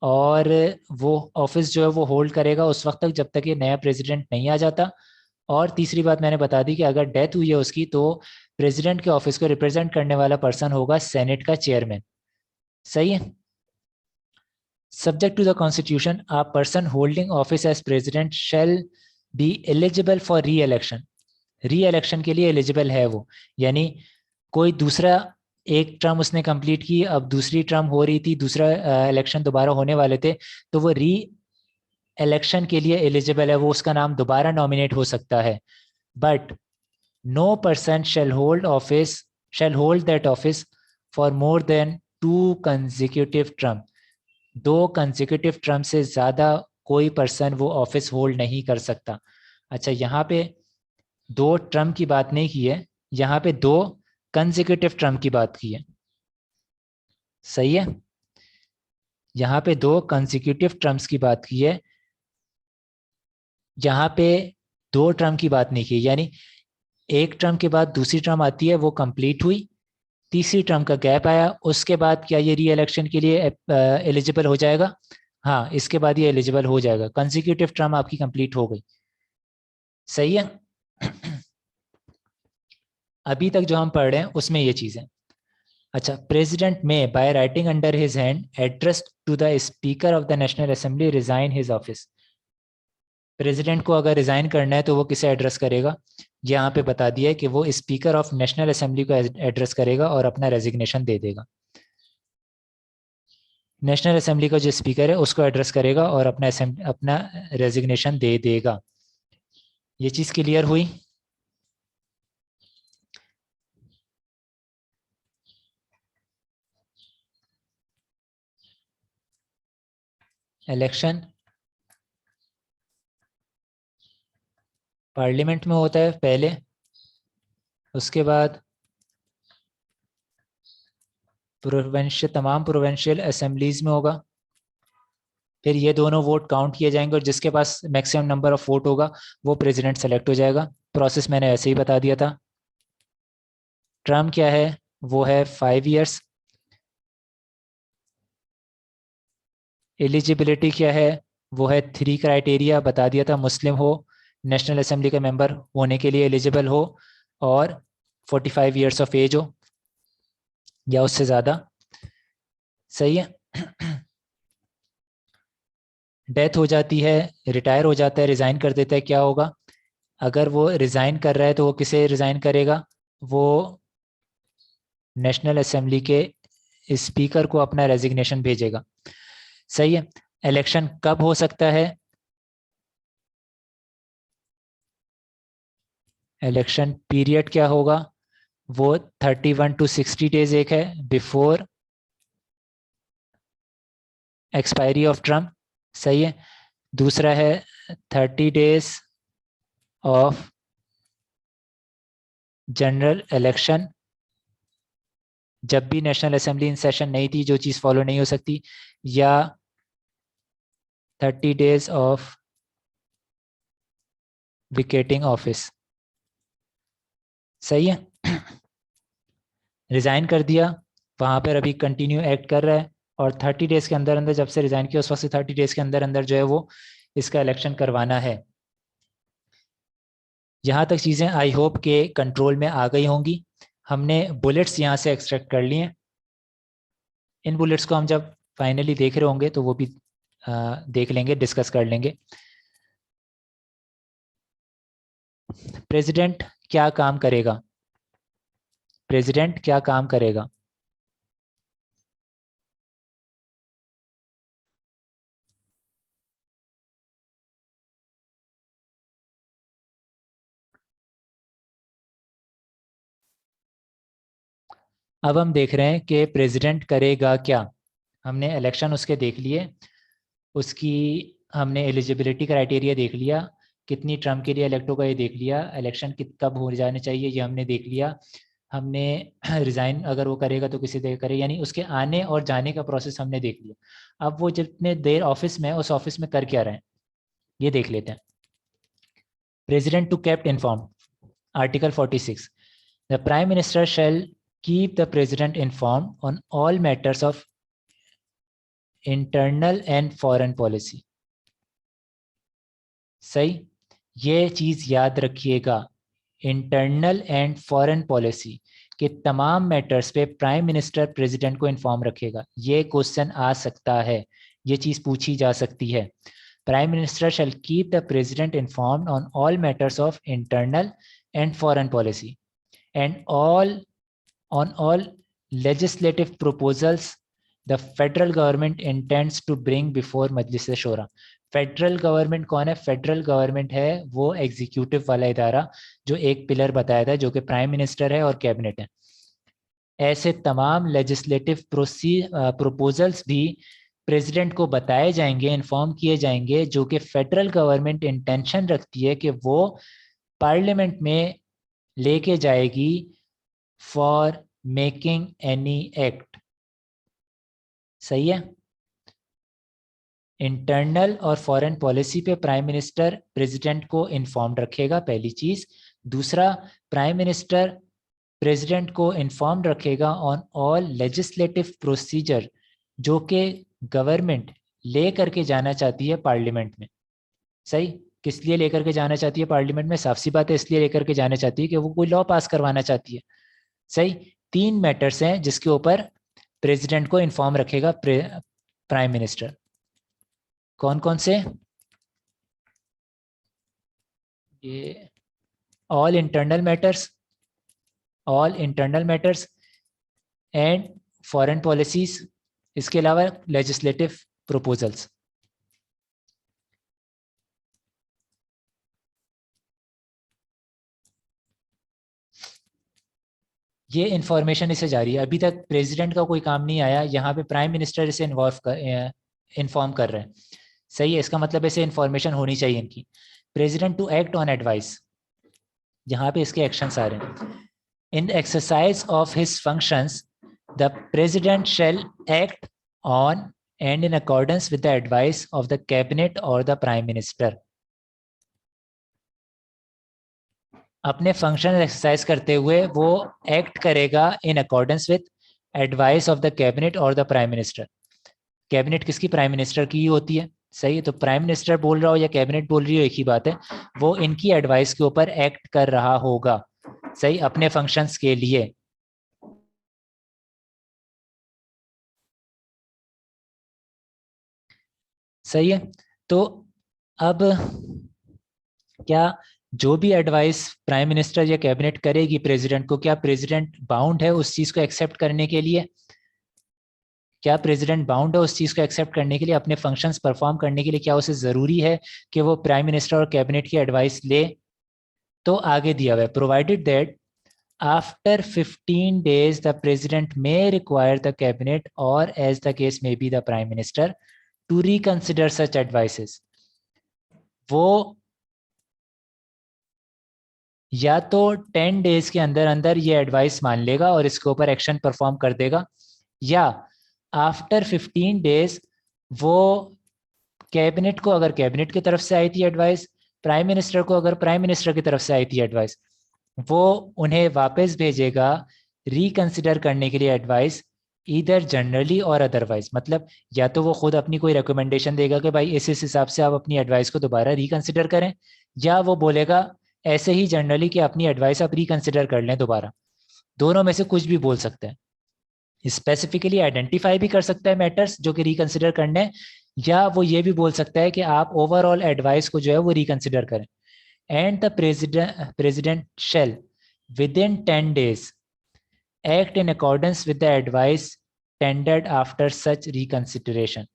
और वो ऑफिस जो है वो होल्ड करेगा उस वक्त तक जब तक ये नया प्रेसिडेंट नहीं आ जाता। और तीसरी बात मैंने बता दी कि अगर डेथ हुई है उसकी तो प्रेसिडेंट के ऑफिस को रिप्रेजेंट करने वाला पर्सन होगा सेनेट का चेयरमैन। सही है। Subject to the constitution, a person holding office as president shall be eligible for reelection. Reelection के लिए एलिजिबल है वो, यानी कोई दूसरा, एक टर्म उसने कंप्लीट की, अब दूसरी टर्म हो रही थी, दूसरा इलेक्शन दोबारा होने वाले थे, तो वो री इलेक्शन के लिए एलिजिबल है, वो उसका नाम दोबारा नॉमिनेट हो सकता है। But no person shall hold that office for more than 2 consecutive term। 2 consecutive term से ज्यादा कोई पर्सन वो ऑफिस होल्ड नहीं कर सकता। अच्छा, यहाँ पे 2 टर्म की बात नहीं की है, यहाँ पे 2 consecutive टर्म की बात की है। सही है, यहाँ पे 2 consecutive टर्म्स की बात की है, यहाँ पे 2 टर्म की बात नहीं की, यानी एक टर्म के बाद दूसरी टर्म आती है, वो कंप्लीट हुई, तीसरी टर्म का गैप आया, उसके बाद क्या ये री इलेक्शन के लिए एलिजिबल हो जाएगा? हाँ, इसके बाद ये एलिजिबल हो जाएगा, कंसिक्यूटिव टर्म आपकी कंप्लीट हो गई। सही है। अभी तक जो हम पढ़ रहे हैं उसमें ये चीजें। अच्छा, प्रेसिडेंट में by writing under his hand address to the speaker of the National Assembly resign his office. President को अगर रिजाइन करना है तो वो किसे एड्रेस करेगा? यहाँ पे बता दिया है कि वो स्पीकर ऑफ नेशनल असेंबली को एड्रेस करेगा और अपना रेजिग्नेशन दे देगा। नेशनल असेंबली का जो स्पीकर है उसको एड्रेस करेगा और अपना रेजिग्नेशन दे देगा। ये चीज क्लियर हुई? इलेक्शन पार्लियामेंट में होता है पहले, उसके बाद तमाम प्रोविंशियल असेंबलीज में होगा, फिर ये दोनों वोट काउंट किए जाएंगे और जिसके पास मैक्सिमम नंबर ऑफ वोट होगा वो प्रेसिडेंट सेलेक्ट हो जाएगा। प्रोसेस मैंने ऐसे ही बता दिया था। टर्म क्या है, वो है 5 इयर्स। एलिजिबिलिटी क्या है, वो है 3 क्राइटेरिया बता दिया था, मुस्लिम हो, नेशनल असेंबली का मेंबर होने के लिए एलिजिबल हो, और 45 ईयर्स ऑफ एज हो या उससे ज़्यादा। सही है। डेथ हो जाती है, रिटायर हो जाता है, रिज़ाइन कर देता है, क्या होगा? अगर वो रिज़ाइन कर रहा है तो वो किसे रिज़ाइन करेगा? वो नेशनल असेंबली के स्पीकर को अपना रेजिग्नेशन भेजेगा। सही है। इलेक्शन कब हो सकता है? इलेक्शन पीरियड क्या होगा? वो 31 टू 60 डेज एक है बिफोर एक्सपायरी ऑफ टर्म। सही है। दूसरा है 30 डेज ऑफ जनरल इलेक्शन, जब भी नेशनल असेंबली इन सेशन नहीं थी जो चीज़ फॉलो नहीं हो सकती, या 30 डेज ऑफ विकेटिंग ऑफिस। सही है। रिज़ाइन कर दिया, वहाँ पर अभी कंटिन्यू एक्ट कर रहा है, और 30 डेज के अंदर अंदर, जब से रिज़ाइन किया उस वक्त से 30 डेज के अंदर अंदर जो है वो इसका इलेक्शन करवाना है। यहाँ तक चीज़ें आई होप के कंट्रोल में आ गई होंगी। हमने बुलेट्स यहाँ से एक्सट्रैक्ट कर लिए हैं। इन बुलेट्स को हम जब फाइनली देख रहे होंगे तो वो भी देख लेंगे, डिस्कस कर लेंगे। प्रेसिडेंट क्या काम करेगा? प्रेसिडेंट क्या काम करेगा? अब हम देख रहे हैं कि प्रेसिडेंट करेगा क्या। हमने इलेक्शन उसके देख लिए, उसकी हमने एलिजिबिलिटी क्राइटेरिया देख लिया, कितनी टर्म के लिए इलेक्ट होगा ये देख लिया, इलेक्शन कब हो जाने चाहिए ये हमने देख लिया, हमने रिज़ाइन अगर वो करेगा तो किसी देर करे, यानी उसके आने और जाने का प्रोसेस हमने देख लिया। अब वो जितने देर ऑफिस में उस ऑफिस में कर क्या रहे हैं ये देख लेते हैं। President to kept inform, article 46, the prime minister shall keep the president informed on all matters of internal and foreign policy। सही, ये चीज याद रखिएगा, इंटरनल एंड फॉरेन पॉलिसी के तमाम मैटर्स पे प्राइम मिनिस्टर प्रेसिडेंट को इन्फॉर्म रखेगा। ये क्वेश्चन आ सकता है, ये चीज पूछी जा सकती है। Prime minister shell keep the president informed on all matters of internal and foreign policy and all on all legislative proposals the federal government intends to bring before Majlis Shoora. Federal government कौन है? फेडरल गवर्नमेंट है वो एग्जीक्यूटिव वाला इदारा जो एक पिलर बताया था, जो कि प्राइम मिनिस्टर है और कैबिनेट है। ऐसे तमाम लेजिस्लेटिव प्रोपोजल्स भी प्रेसिडेंट को बताए जाएंगे, इन्फॉर्म किए जाएंगे, जो कि फेडरल गवर्नमेंट इंटेंशन रखती है कि वो पार्लियामेंट में लेके जाएगी फॉर मेकिंग एनी एक्ट। सही है। इंटरनल और फॉरेन पॉलिसी पे प्राइम मिनिस्टर प्रेसिडेंट को इन्फॉर्म रखेगा, पहली चीज। दूसरा, प्राइम मिनिस्टर प्रेसिडेंट को इन्फॉर्म रखेगा ऑन ऑल लेजिस्लेटिव प्रोसीजर जो कि गवर्नमेंट ले करके जाना चाहती है पार्लियामेंट में। सही, किस लिए लेकर के जाना चाहती है पार्लियामेंट में? साफ सी बात है, इसलिए लेकर के जाना चाहती है कि वो कोई लॉ पास करवाना चाहती है। सही, 3 मैटर्स हैं जिसके ऊपर प्रेसिडेंट को इन्फॉर्म रखेगा प्राइम मिनिस्टर। कौन कौन से? ये all internal matters, all internal matters and foreign policies, इसके अलावा लेजिस्लेटिव प्रोपोजल्स। ये इंफॉर्मेशन इसे जा रही है, अभी तक प्रेसिडेंट का कोई काम नहीं आया, यहाँ पे प्राइम मिनिस्टर इसे इन्फॉर्म कर रहे हैं। सही है, इसका मतलब इसे इंफॉर्मेशन होनी चाहिए इनकी। President to act on advice, यहाँ पे इसके एक्शंस आ रहे हैं। In exercise of his functions the president shall act on and in accordance with the advice of the cabinet or the prime minister. अपने फंक्शन एक्सरसाइज करते हुए वो एक्ट करेगा in accordance with advice of the cabinet और द प्राइम मिनिस्टर. कैबिनेट किसकी? प्राइम मिनिस्टर की ही होती है. सही है. तो प्राइम मिनिस्टर बोल रहा हो या कैबिनेट बोल रही हो एक ही बात है. वो इनकी एडवाइस के ऊपर एक्ट कर रहा होगा. सही, अपने फंक्शंस के लिए. सही है. तो अब क्या जो भी एडवाइस प्राइम मिनिस्टर या कैबिनेट करेगी प्रेसिडेंट को, क्या प्रेसिडेंट बाउंड है उस चीज को एक्सेप्ट करने के लिए? क्या प्रेसिडेंट बाउंड है उस चीज को एक्सेप्ट करने के लिए, अपने फंक्शंस परफॉर्म करने के लिए? क्या उसे जरूरी है कि वो प्राइम मिनिस्टर और कैबिनेट की एडवाइस ले? तो आगे दिया हुआ है, provided that after 15 days the president may require the cabinet और as the case may be the prime minister to reconsider such advices. वो या तो 10 days के अंदर अंदर ये एडवाइस मान लेगा और इसके ऊपर एक्शन परफॉर्म कर देगा, या आफ्टर 15 days वो कैबिनेट को अगर कैबिनेट की तरफ से आई थी एडवाइस, प्राइम मिनिस्टर को अगर प्राइम मिनिस्टर की तरफ से आई थी एडवाइस, वो उन्हें वापस भेजेगा रिकंसिडर करने के लिए एडवाइस, इधर जनरली और अदरवाइज. मतलब या तो वो खुद अपनी कोई रिकमेंडेशन देगा कि भाई इस हिसाब से आप अपनी एडवाइस को दोबारा रिकंसिडर करें, या वो बोलेगा ऐसे ही जनरली कि अपनी एडवाइस आप रिकंसिडर कर लें दोबारा. दोनों में से कुछ भी बोल सकते हैं. स्पेसिफिकली आइडेंटिफाई भी कर सकता है मैटर्स जो कि रिकंसिडर करने हैं, या वो ये भी बोल सकता है कि आप ओवरऑल एडवाइस को जो है वो रिकंसिडर करें. And the president shall within 10 days act in accordance with the advice tendered after such reconsideration.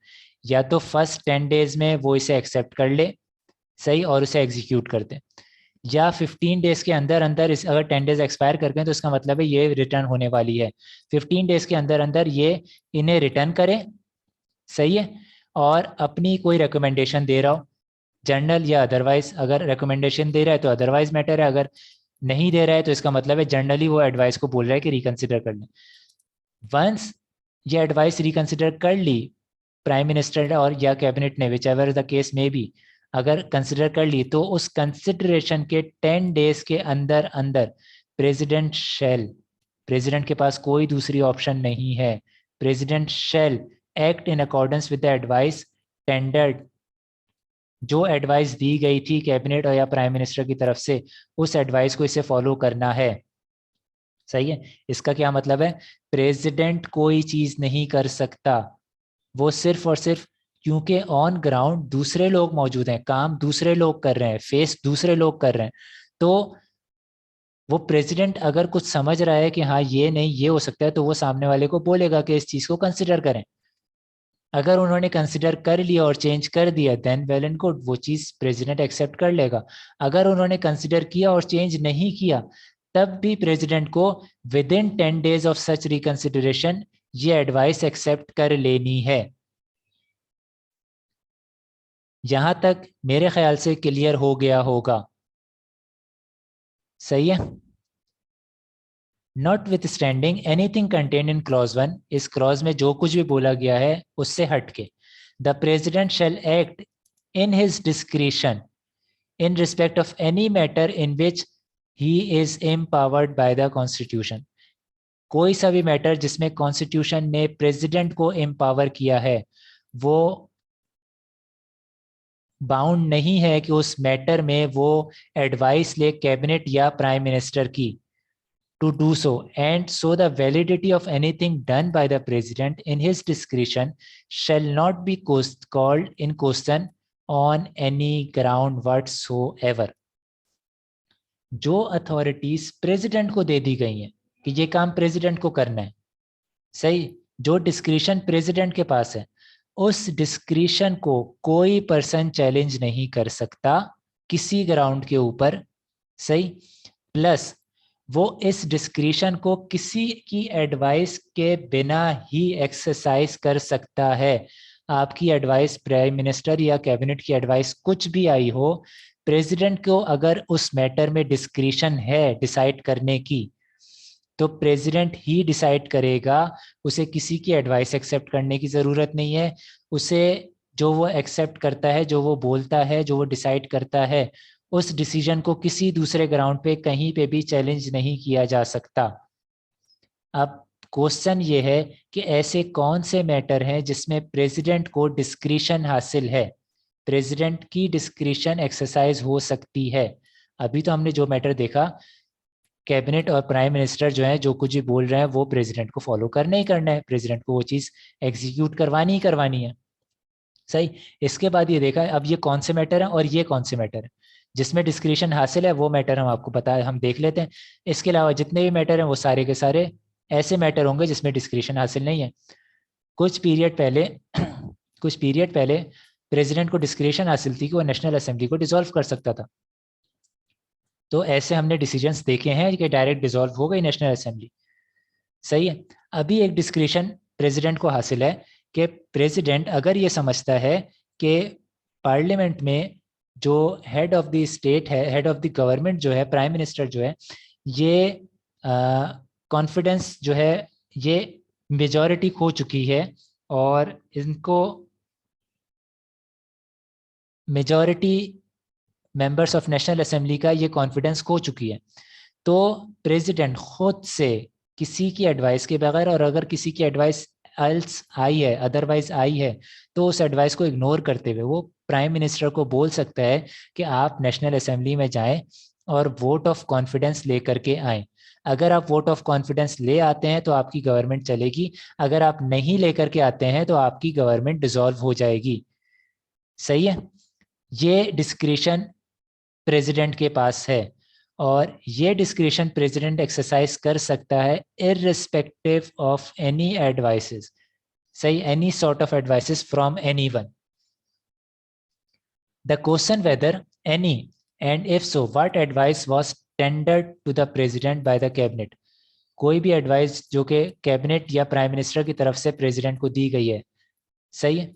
या तो फर्स्ट 10 days में वो इसे एक्सेप्ट कर ले, सही, और उसे एग्जीक्यूट कर दे, या 15 days के अंदर अंदर इस अगर 10 days एक्सपायर कर गए तो इसका मतलब है ये रिटर्न होने वाली है. 15 days के अंदर अंदर ये इन्हें रिटर्न करे, सही है, और अपनी कोई रिकमेंडेशन दे रहा हो जनरल या अदरवाइज. अगर रिकमेंडेशन दे रहा है तो अदरवाइज मैटर है, अगर नहीं दे रहा है तो इसका मतलब है जनरली वो एडवाइस को बोल रहा है कि रिकंसिडर कर लें. वंस ये एडवाइस रिकंसिडर कर ली प्राइम मिनिस्टर और या कैबिनेट ने, विच एवर द केस में भी, अगर कंसिडर कर ली, तो उस कंसिडरेशन के 10 days के अंदर अंदर प्रेसिडेंट के पास कोई दूसरी ऑप्शन नहीं है, president shall act in accordance with the advice tendered. जो एडवाइस दी गई थी कैबिनेट और या प्राइम मिनिस्टर की तरफ से, उस एडवाइस को इसे फॉलो करना है. सही है. इसका क्या मतलब है? प्रेसिडेंट कोई चीज नहीं कर सकता, वो सिर्फ और सिर्फ क्योंकि ऑन ग्राउंड दूसरे लोग मौजूद हैं, काम दूसरे लोग कर रहे हैं, फेस दूसरे लोग कर रहे हैं, तो वो प्रेसिडेंट अगर कुछ समझ रहा है कि हाँ ये नहीं ये हो सकता है, तो वो सामने वाले को बोलेगा कि इस चीज को कंसिडर करें. अगर उन्होंने कंसिडर कर लिया और चेंज कर दिया देन वेल एंड गुड, वो चीज प्रेसिडेंट एक्सेप्ट कर लेगा. अगर उन्होंने कंसिडर किया और चेंज नहीं किया, तब भी प्रेसिडेंट को with in 10 days of such reconsideration ये एडवाइस एक्सेप्ट कर लेनी है. यहां तक मेरे ख्याल से क्लियर हो गया होगा. सही है. Not with standing anything contain in clause 1, इस क्लॉज में जो कुछ भी बोला गया है उससे हटके, the president shall act in his discretion in respect of any matter in which he is empowered by the constitution. कोई सा भी मैटर जिसमें कॉन्स्टिट्यूशन ने प्रेसिडेंट को एम्पावर किया है, वो बाउंड नहीं है कि उस मैटर में वो एडवाइस ले कैबिनेट या प्राइम मिनिस्टर की, to do so, and so the validity of anything done by the president in his discretion shall not be called in question on any ground whatsoever. जो अथॉरिटीज प्रेसिडेंट को दे दी गई हैं कि ये काम प्रेसिडेंट को करना है, सही, जो डिस्क्रिशन प्रेसिडेंट के पास है, उस डिस्क्रिशन को कोई पर्सन चैलेंज नहीं कर सकता किसी ग्राउंड के ऊपर, सही. प्लस वो इस डिस्क्रिशन को किसी की एडवाइस के बिना ही एक्सरसाइज कर सकता है. आपकी एडवाइस, प्राइम मिनिस्टर या कैबिनेट की एडवाइस कुछ भी आई हो, प्रेसिडेंट को अगर उस मैटर में डिस्क्रिशन है डिसाइड करने की, तो प्रेसिडेंट ही डिसाइड करेगा, उसे किसी की एडवाइस एक्सेप्ट करने की ज़रूरत नहीं है। उसे जो वो एक्सेप्ट करता है, जो वो बोलता है, जो वो डिसाइड करता है, उस डिसीजन को किसी दूसरे ग्राउंड पे कहीं पे भी चैलेंज नहीं किया जा सकता। अब क्वेश्चन ये है कि ऐसे कौन से मैटर हैं जिसमें प्रेसिडेंट को डिस्क्रिशन हासिल है, प्रेसिडेंट की डिस्क्रिशन एक्सरसाइज हो सकती है। अभी तो हमने जो मैटर देखा, कैबिनेट और प्राइम मिनिस्टर जो है जो कुछ भी बोल रहे हैं वो प्रेसिडेंट को फॉलो करना ही करना है, प्रेसिडेंट को वो चीज़ एग्जीक्यूट करवानी ही करवानी है। सही। इसके बाद ये देखा है अब ये कौन से मैटर है और ये कौन से मैटर है जिसमें डिस्क्रिशन हासिल है, वो मैटर हम आपको पता है, हम देख लेते हैं। इसके अलावा जितने भी मैटर हैं वो सारे के सारे ऐसे मैटर होंगे जिसमें डिस्क्रिशन हासिल नहीं है। कुछ पीरियड पहले कुछ पीरियड पहले प्रेसिडेंट को डिस्क्रिशन हासिल थी कि वो नेशनल असेंबली को डिसॉल्व कर सकता था। तो ऐसे हमने डिसीजंस देखे हैं कि डायरेक्ट डिसॉल्व हो गई नेशनल असेंबली। सही है। अभी एक डिस्क्रिशन प्रेसिडेंट को हासिल है कि प्रेसिडेंट अगर ये समझता है कि पार्लियामेंट में जो हेड ऑफ द स्टेट है, हेड ऑफ द गवर्नमेंट जो है, प्राइम मिनिस्टर जो है, ये कॉन्फिडेंस जो है, ये मेजॉरिटी खो चुकी है और इनको majority members of National assembly का ये कॉन्फिडेंस खो चुकी है, तो प्रेसिडेंट खुद से किसी की एडवाइस के बगैर, और अगर किसी की एडवाइस एल्स आई है, अदरवाइज आई है, तो उस एडवाइस को इग्नोर करते हुए वो प्राइम मिनिस्टर को बोल सकता है कि आप नेशनल असेंबली में जाएं और वोट ऑफ कॉन्फिडेंस लेकर के आए। अगर आप वोट ऑफ कॉन्फिडेंस ले आते हैं तो आपकी गवर्नमेंट चलेगी, अगर आप नहीं लेकर के आते हैं तो आपकी गवर्नमेंट डिसॉल्व हो जाएगी। सही है। ये डिस्क्रिशन प्रेसिडेंट के पास है और ये डिस्क्रिशन प्रेसिडेंट एक्सरसाइज कर सकता है इररिस्पेक्टिव ऑफ एनी एडवाइसेस। सही, any sort of advices from anyone. The question whether any and if so what advice was tendered to the president by the cabinet. कोई भी एडवाइस जो कि कैबिनेट या प्राइम मिनिस्टर की तरफ से प्रेसिडेंट को दी गई है। सही है।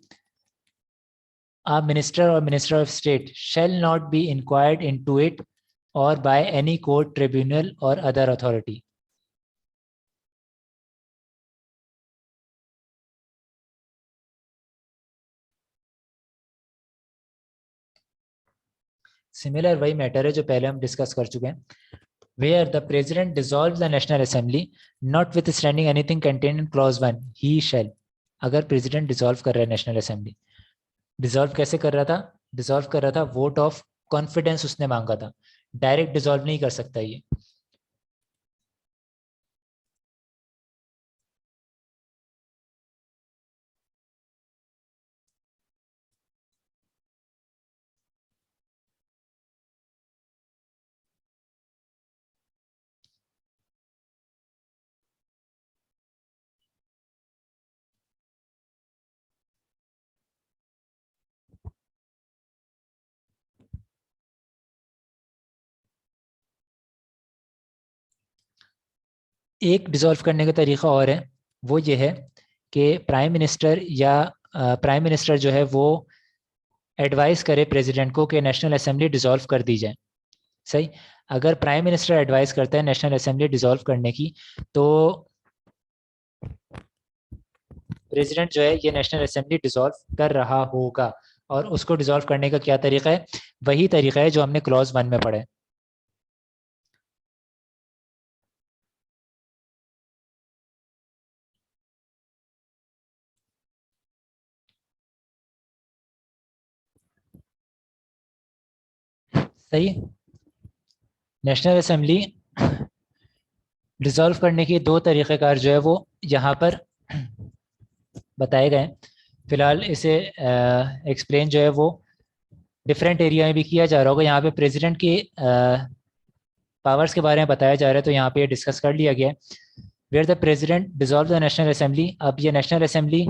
A minister or minister of state shall not be inquired into it or by any court, tribunal or other authority. Similar वही मैटर है जो पहले हम डिस्कस कर चुके हैं। Where the president dissolves the national assembly, notwithstanding anything contained in clause 1, he shall. अगर प्रेसिडेंट डिसॉल्व कर रहा है नेशनल असेंबली, डिसॉल्व कैसे कर रहा था? डिसॉल्व कर रहा था, वोट ऑफ कॉन्फिडेंस उसने मांगा था, डायरेक्ट डिसॉल्व नहीं कर सकता ये। एक डिसॉल्व करने का तरीका और है, वो ये है कि प्राइम मिनिस्टर या प्राइम मिनिस्टर जो है वो एडवाइस करे प्रेसिडेंट को कि नेशनल असेंबली डिसॉल्व कर दी जाए। सही। अगर प्राइम मिनिस्टर एडवाइस करता है नेशनल असेंबली डिसॉल्व करने की, तो प्रेसिडेंट जो है ये नेशनल असेंबली डिसॉल्व कर रहा होगा। और उसको डिसॉल्व करने का क्या तरीका है? वही तरीका है जो हमने क्लॉज 1 में पढ़ा है। सही। नेशनल असेंबली डिसॉल्व करने के दो तरीक़ेकार जो है वो यहाँ पर बताए गए। फिलहाल इसे एक्सप्लेन जो है वो डिफरेंट एरिया में भी किया जा रहा होगा। यहाँ पे प्रेसिडेंट की पावर्स के बारे में बताया जा रहा है, तो यहाँ पे डिस्कस कर लिया गया है। Where the president dissolve the National Assembly. अब ये नेशनल असेंबली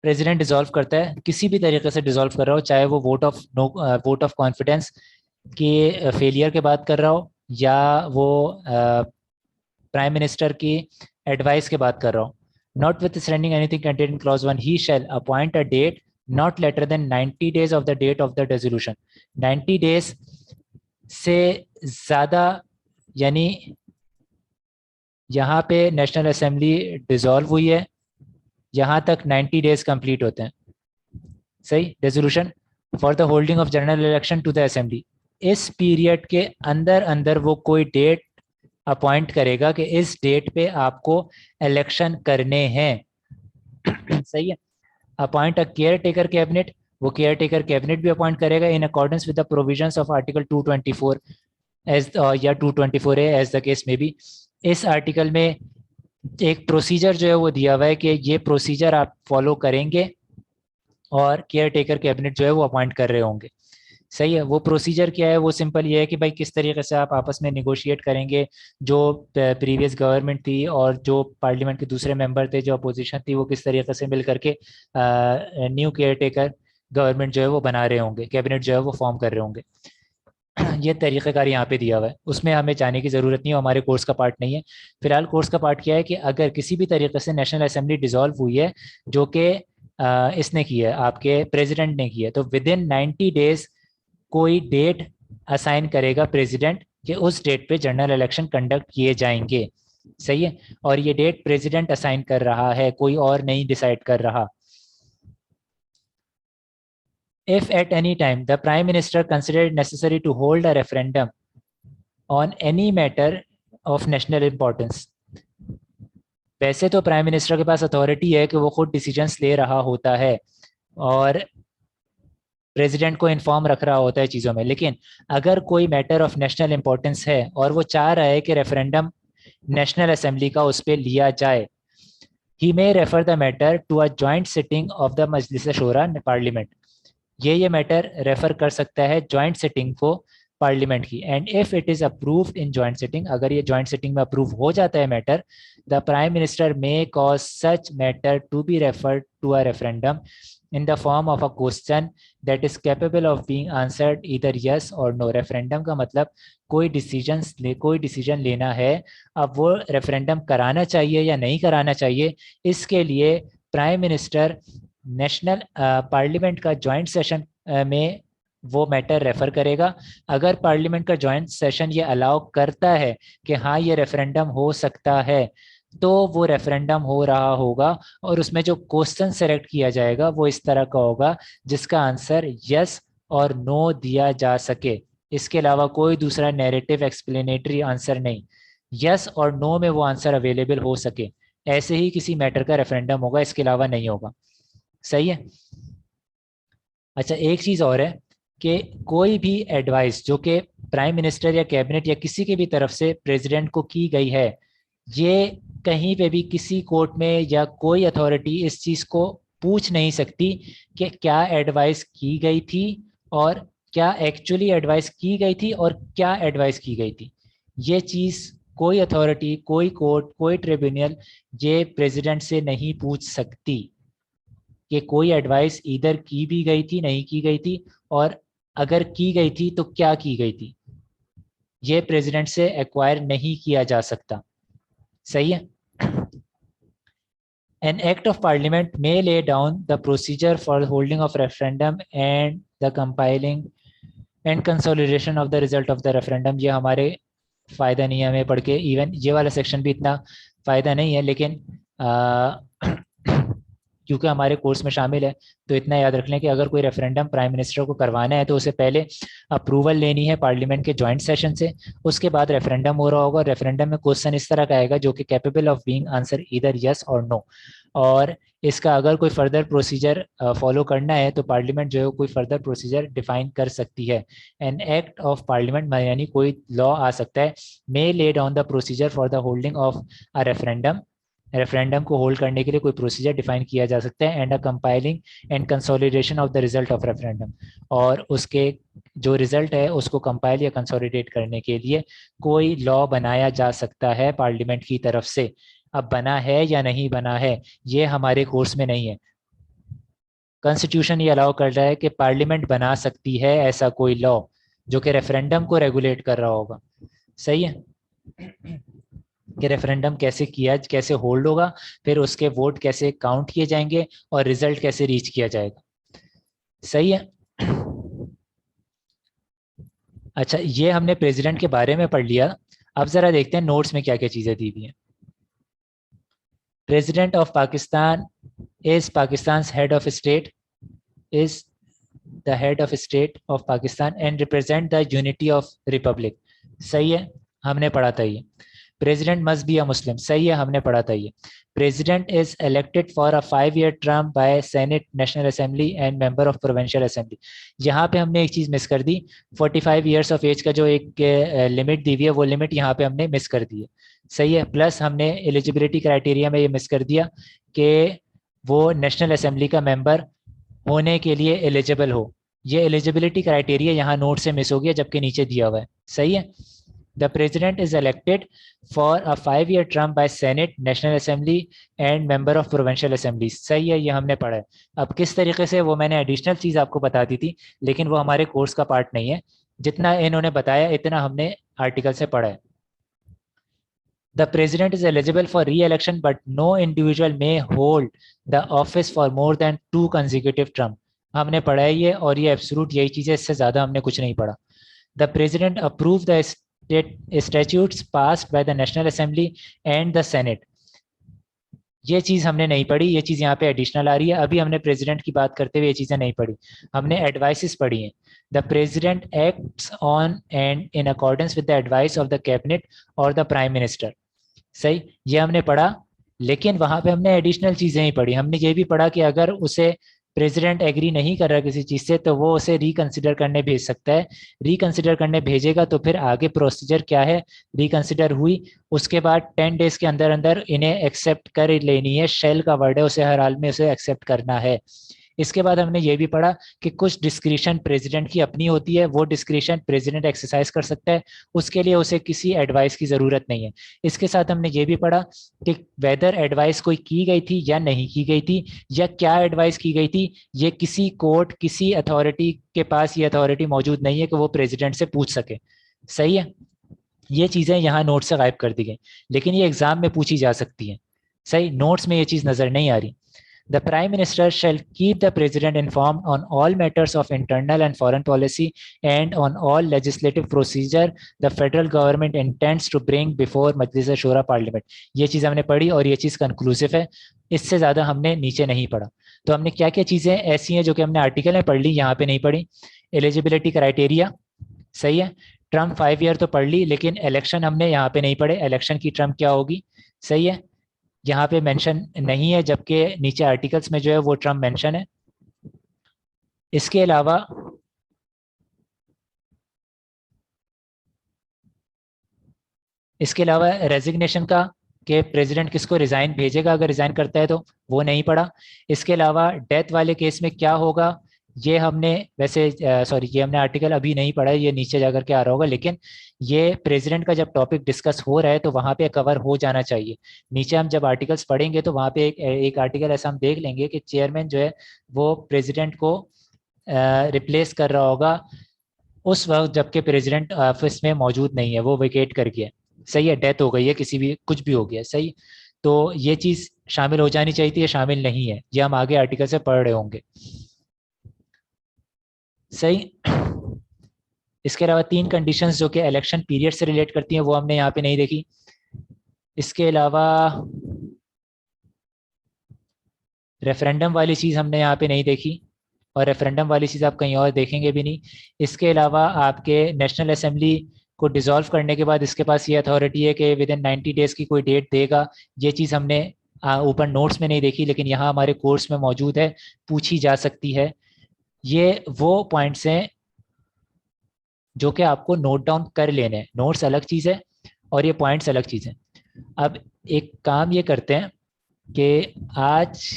प्रेसिडेंट डिसॉल्व करता है, किसी भी तरीके से डिसॉल्व कर रहा हो, चाहे वो वोट ऑफ कॉन्फिडेंस के फेलियर के बाद कर रहा हो या वो प्राइम मिनिस्टर की एडवाइस के बाद कर रहा हो। Notwithstanding anything contained in clause 1, he shall appoint a date not later than 90 days of the date of the resolution. 90 days से ज़्यादा, यानी यहाँ पे नेशनल असेंबली डिसॉल्व हुई है, यहाँ तक 90 डेज कंप्लीट होते हैं। सही, resolution for the holding of general election to the assembly, इस पीरियड के अंदर अंदर वो कोई डेट अपॉइंट करेगा कि इस डेट पे आपको इलेक्शन करने हैं। सही है। Appoint a caretaker cabinet, वो केयर टेकर कैबिनेट भी अपॉइंट करेगा in accordance with the provisions of article 224 as या 224 ए एज द केस में भी। इस आर्टिकल में एक प्रोसीजर जो है वो दिया हुआ है कि ये प्रोसीजर आप फॉलो करेंगे और केयर टेकर कैबिनेट जो है वो अपॉइंट कर रहे होंगे। सही है। वो प्रोसीजर क्या है, वो सिंपल ये है कि भाई किस तरीके से आप आपस में निगोशिएट करेंगे, जो प्रीवियस गवर्नमेंट थी और जो पार्लियामेंट के दूसरे मेंबर थे, जो अपोजिशन थी, वो किस तरीके से मिल करके न्यू केयर टेकर गवर्नमेंट जो है वो बना रहे होंगे, कैबिनेट जो है वो फॉर्म कर रहे होंगे। ये तरीक़ेकार यहाँ पे दिया हुआ है, उसमें हमें जाने की ज़रूरत नहीं है, हमारे कोर्स का पार्ट नहीं है। फिलहाल कोर्स का पार्ट क्या है कि अगर किसी भी तरीके से नेशनल असेंबली डिसॉल्व हुई है, जो कि इसने की है, आपके प्रेसिडेंट ने की है, तो विद इन 90 डेज कोई डेट असाइन करेगा प्रेसिडेंट कि उस डेट पे जनरल इलेक्शन कंडक्ट किए जाएंगे। सही है। और ये डेट प्रेसिडेंट असाइन कर रहा है, कोई और नहीं डिसाइड कर रहा। If at any time the Prime Minister considered it necessary to hold a referendum on any matter of national importance, वैसे तो प्राइम मिनिस्टर के पास अथॉरिटी है कि वो खुद डिसीजंस ले रहा होता है और प्रेसिडेंट को इन्फॉर्म रख रहा होता है चीज़ों में, लेकिन अगर कोई मैटर ऑफ नेशनल इंपॉर्टेंस है और वो चाह रहा है कि रेफरेंडम नेशनल असेंबली का उस पर लिया जाए, he may refer the matter to a joint sitting of the Majlis Shura parliament. ये मैटर रेफर कर सकता है जॉइंट सिटिंग को पार्लियामेंट की। And if it is approved in joint sitting, अगर ये जॉइंट सिटिंग में अप्रूव हो जाता है matter, the prime minister may cause such matter to be referred to a referendum in the form of a question that is capable of being answered either yes or no। Referendum का मतलब कोई डिसीजन लेना है, अब वो रेफरेंडम कराना चाहिए या नहीं कराना चाहिए, इसके लिए प्राइम मिनिस्टर नेशनल पार्लियामेंट का जॉइंट सेशन में वो मैटर रेफर करेगा। अगर पार्लियामेंट का जॉइंट सेशन ये अलाउ करता है कि हाँ ये रेफरेंडम हो सकता है, तो वो रेफरेंडम हो रहा होगा और उसमें जो क्वेश्चन सेलेक्ट किया जाएगा वो इस तरह का होगा जिसका आंसर यस और नो दिया जा सके। इसके अलावा कोई दूसरा नैरेटिव एक्सप्लेनेटरी आंसर नहीं, यस और नो में वो आंसर अवेलेबल हो सके, ऐसे ही किसी मैटर का रेफरेंडम होगा, इसके अलावा नहीं होगा। सही है। अच्छा, एक चीज़ और है कि कोई भी एडवाइस जो कि प्राइम मिनिस्टर या कैबिनेट या किसी की भी तरफ से प्रेसिडेंट को की गई है, ये कहीं पे भी किसी कोर्ट में या कोई अथॉरिटी इस चीज़ को पूछ नहीं सकती कि क्या एडवाइस की गई थी और क्या एक्चुअली एडवाइस की गई थी और क्या एडवाइस की गई थी। ये चीज़ कोई अथॉरिटी, कोई कोर्ट, कोई ट्रिब्यूनल ये प्रेसिडेंट से नहीं पूछ सकती कि कोई एडवाइस इधर की भी गई थी, नहीं की गई थी, और अगर की गई थी तो क्या की गई थी। ये प्रेसिडेंट से एक्वायर नहीं किया जा सकता। सही है। An act of parliament may lay down the procedure for the holding of referendum and the compiling and consolidation of the result of the referendum। ये हमारे फ़ायदा नहीं है हमें पढ़ के, इवन ये वाला सेक्शन भी इतना फ़ायदा नहीं है, लेकिन क्योंकि हमारे कोर्स में शामिल है तो इतना याद रख लें कि अगर कोई रेफरेंडम प्राइम मिनिस्टर को करवाना है तो उसे पहले अप्रूवल लेनी है पार्लियामेंट के जॉइंट सेशन से, उसके बाद रेफरेंडम हो रहा होगा। रेफरेंडम में क्वेश्चन इस तरह का आएगा जो कि capable of being answer either yes और नो, और इसका अगर कोई फर्दर प्रोसीजर फॉलो करना है तो पार्लियामेंट जो है कोई फर्दर प्रोसीजर डिफाइन कर सकती है। एन एक्ट ऑफ पार्लियामेंट यानी कोई लॉ आ सकता है, may lay down the procedure for the holding of a referendum, referendum को होल्ड करने के लिए कोई प्रोसीजर डिफाइन किया जा सकता है। And a compiling and consolidation of the result of referendum, और उसके जो रिजल्ट है उसको कंपाइल या कंसोलिडेट करने के लिए कोई लॉ बनाया जा सकता है पार्लियामेंट की तरफ से। अब बना है या नहीं बना है ये हमारे कोर्स में नहीं है। कॉन्स्टिट्यूशन ये अलाउ कर रहा है कि पार्लियामेंट बना सकती है ऐसा कोई लॉ जो कि रेफरेंडम को रेगुलेट कर रहा होगा। सही है कि रेफरेंडम कैसे किया, कैसे होल्ड होगा, फिर उसके वोट कैसे काउंट किए जाएंगे और रिजल्ट कैसे रीच किया जाएगा। सही है। अच्छा, ये हमने प्रेसिडेंट के बारे में पढ़ लिया। अब जरा देखते हैं नोट्स में क्या क्या चीजें दी हुई हैं। President of Pakistan is Pakistan head of state, is the head of state of Pakistan and represent the unity of Republic. सही है, हमने पढ़ा था ये। प्रेसिडेंट मस्ट बी अ मुस्लिम, सही है, हमने पढ़ा था ये। President is elected for a 5 year term by senate, National Assembly and member of provincial assembly. यहाँ पे हमने एक चीज मिस कर दी, 45 years ऑफ एज का जो एक लिमिट दी हुई है, वो लिमिट यहाँ पे हमने मिस कर दी है। सही है, प्लस हमने एलिजिबिलिटी क्राइटेरिया में ये मिस कर दिया कि वो नेशनल असेंबली का मेंबर होने के लिए एलिजिबल हो। ये एलिजिबिलिटी क्राइटेरिया यहाँ नोट से मिस हो गया, जबकि नीचे दिया हुआ है। सही है, the president is elected for a 5 year term by senate, National Assembly and member of provincial assembly. सही है, ये हमने पढ़ा है। अब किस तरीके से, वो मैंने एडिशनल चीज आपको बता दी थी, लेकिन वो हमारे कोर्स का पार्ट नहीं है। जितना इन्होंने बताया इतना हमने आर्टिकल से पढ़ा है। The president is eligible for re-election, but no individual may hold the office for more than 2 consecutive term। हमने पढ़ा है ये, और ये एब्सोल्यूट यही चीज़ है, इससे ज़्यादा हमने कुछ नहीं पढ़ा। The president approve the statutes passed by the National Assembly and the Senate। ये चीज़ हमने नहीं पढ़ी, ये चीज़ यहाँ पे एडिशनल आ रही है। अभी हमने प्रेसिडेंट की बात करते हुए ये चीज़ें नहीं पढ़ी, हमने एडवाइसेस पढ़ी हैं। The president acts on and in accordance with the advice of the cabinet और द प्राइम मिनिस्टर। सही, ये हमने पढ़ा, लेकिन वहां पे हमने एडिशनल चीजें ही पढ़ी। हमने ये भी पढ़ा कि अगर उसे प्रेसिडेंट एग्री नहीं कर रहा किसी चीज से, तो वो उसे रिकंसिडर करने भेज सकता है। रिकंसिडर करने भेजेगा तो फिर आगे प्रोसीजर क्या है, रिकंसिडर हुई उसके बाद 10 days के अंदर अंदर इन्हें एक्सेप्ट कर लेनी है। शेल का वर्ड है, उसे हर हाल में उसे एक्सेप्ट करना है। इसके बाद हमने ये भी पढ़ा कि कुछ डिस्क्रिशन प्रेसिडेंट की अपनी होती है, वो डिस्क्रिशन प्रेसिडेंट एक्सरसाइज कर सकता है, उसके लिए उसे किसी एडवाइस की जरूरत नहीं है। इसके साथ हमने ये भी पढ़ा कि वेदर एडवाइस कोई की गई थी या नहीं की गई थी, या क्या एडवाइस की गई थी, ये किसी कोर्ट किसी अथॉरिटी के पास ये अथॉरिटी मौजूद नहीं है कि वो प्रेसिडेंट से पूछ सके। सही है, ये चीजें यहाँ नोट से गायब कर दी गई, लेकिन ये एग्जाम में पूछी जा सकती है। सही, नोट्स में ये चीज नजर नहीं आ रही। The Prime Minister shall keep the President informed on all matters of internal and foreign policy and on all legislative procedure the federal government intends to bring before Majlis Shura Parliament। ये चीज़ हमने पढ़ी और ये चीज़ कंक्लूसिव है, इससे ज़्यादा हमने नीचे नहीं पढ़ा। तो हमने क्या क्या चीज़ें ऐसी हैं जो कि हमने आर्टिकल में पढ़ ली, यहाँ पे नहीं पढ़ी। एलिजिबिलिटी क्राइटेरिया, सही है। टर्म 5 year तो पढ़ ली, लेकिन इलेक्शन हमने यहाँ पे नहीं पढ़े, इलेक्शन की टर्म क्या होगी। सही है, यहाँ पे मेंशन नहीं है, जबकि नीचे आर्टिकल्स में जो है वो टर्म मेंशन है। इसके अलावा रेजिग्नेशन का, कि प्रेसिडेंट किसको रिजाइन भेजेगा अगर रिजाइन करता है तो, वो नहीं पड़ा। इसके अलावा डेथ वाले केस में क्या होगा, ये हमने वैसे सॉरी ये हमने आर्टिकल अभी नहीं पढ़ा है, ये नीचे जाकर के आ रहा होगा, लेकिन ये प्रेसिडेंट का जब टॉपिक डिस्कस हो रहा है तो वहाँ पे कवर हो जाना चाहिए। नीचे हम जब आर्टिकल्स पढ़ेंगे तो वहाँ पे एक आर्टिकल ऐसा हम देख लेंगे कि चेयरमैन जो है वो प्रेसिडेंट को रिप्लेस कर रहा होगा उस वक्त जबकि प्रेसिडेंट ऑफिस में मौजूद नहीं है, वो वेकेट कर गया। सही है, डेथ हो गई है, किसी भी कुछ भी हो गया। सही, तो ये चीज शामिल हो जानी चाहिए थी, ये शामिल नहीं है, ये हम आगे आर्टिकल से पढ़ रहे होंगे। सही, इसके अलावा 3 कंडीशंस जो कि इलेक्शन पीरियड से रिलेट करती हैं वो हमने यहाँ पे नहीं देखी। इसके अलावा रेफरेंडम वाली चीज़ हमने यहाँ पे नहीं देखी, और रेफरेंडम वाली चीज़ आप कहीं और देखेंगे भी नहीं। इसके अलावा आपके नेशनल असेंबली को डिसॉल्व करने के बाद इसके पास ये अथॉरिटी है कि विद इन 90 days की कोई डेट देगा। ये चीज़ हमने ऊपर नोट्स में नहीं देखी, लेकिन यहाँ हमारे कोर्स में मौजूद है, पूछी जा सकती है। ये वो पॉइंट्स हैं जो कि आपको नोट डाउन कर लेने हैं। नोट्स अलग चीज़ है और ये पॉइंट्स अलग चीज़ है। अब एक काम ये करते हैं कि आज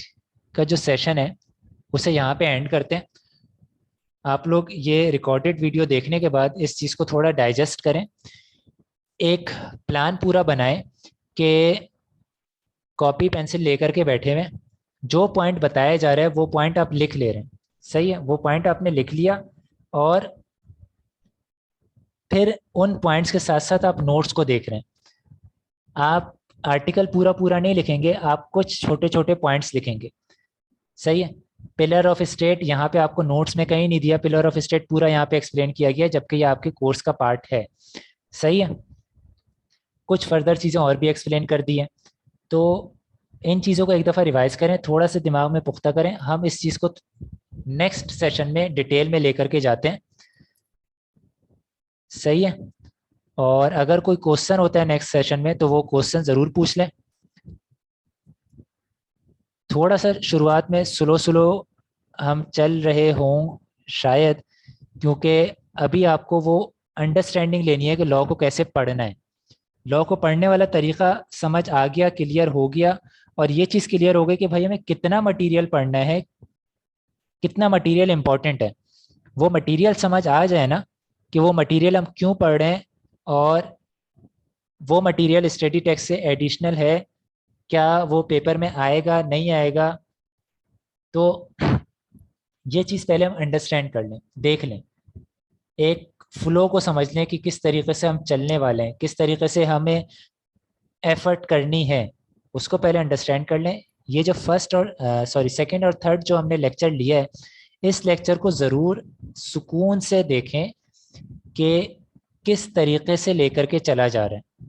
का जो सेशन है उसे यहाँ पे एंड करते हैं। आप लोग ये रिकॉर्डेड वीडियो देखने के बाद इस चीज़ को थोड़ा डाइजेस्ट करें, एक प्लान पूरा बनाएं कि कॉपी पेंसिल लेकर के बैठे हुए जो पॉइंट बताया जा रहा है वो पॉइंट आप लिख ले रहे हैं। सही है, वो पॉइंट आपने लिख लिया और फिर उन पॉइंट्स के साथ साथ आप नोट्स को देख रहे हैं। आप आर्टिकल पूरा पूरा नहीं लिखेंगे, आप कुछ छोटे छोटे पॉइंट्स लिखेंगे। सही है, पिलर ऑफ स्टेट यहाँ पे आपको नोट्स में कहीं नहीं दिया, पिलर ऑफ स्टेट पूरा यहाँ पे एक्सप्लेन किया गया, जबकि ये आपके कोर्स का पार्ट है। सही है, कुछ फर्दर चीज़ें और भी एक्सप्लेन कर दी हैं। तो इन चीज़ों को एक दफ़ा रिवाइज करें, थोड़ा सा दिमाग में पुख्ता करें। हम इस चीज़ को नेक्स्ट सेशन में डिटेल में लेकर के जाते हैं, सही है। और अगर कोई क्वेश्चन होता है नेक्स्ट सेशन में तो वो क्वेश्चन ज़रूर पूछ लें। थोड़ा सा शुरुआत में स्लो स्लो हम चल रहे हों शायद, क्योंकि अभी आपको वो अंडरस्टैंडिंग लेनी है कि लॉ को कैसे पढ़ना है। लॉ को पढ़ने वाला तरीका समझ आ गया, क्लियर हो गया, और ये चीज़ क्लियर हो गई कि भाई हमें कितना मटेरियल पढ़ना है, कितना मटेरियल इंपॉर्टेंट है। वो मटेरियल समझ आ जाए ना कि वो मटेरियल हम क्यों पढ़ रहे हैं, और वो मटेरियल स्टडी टेक्स्ट से एडिशनल है, क्या वो पेपर में आएगा नहीं आएगा, तो ये चीज़ पहले हम अंडरस्टैंड कर लें, देख लें, एक फ्लो को समझ लें कि किस तरीके से हम चलने वाले हैं, किस तरीके से हमें एफर्ट करनी है, उसको पहले अंडरस्टैंड कर लें। ये जो फर्स्ट और सॉरी सेकंड और थर्ड जो हमने लेक्चर लिया है, इस लेक्चर को ज़रूर सुकून से देखें कि किस तरीके से लेकर के चला जा रहा है,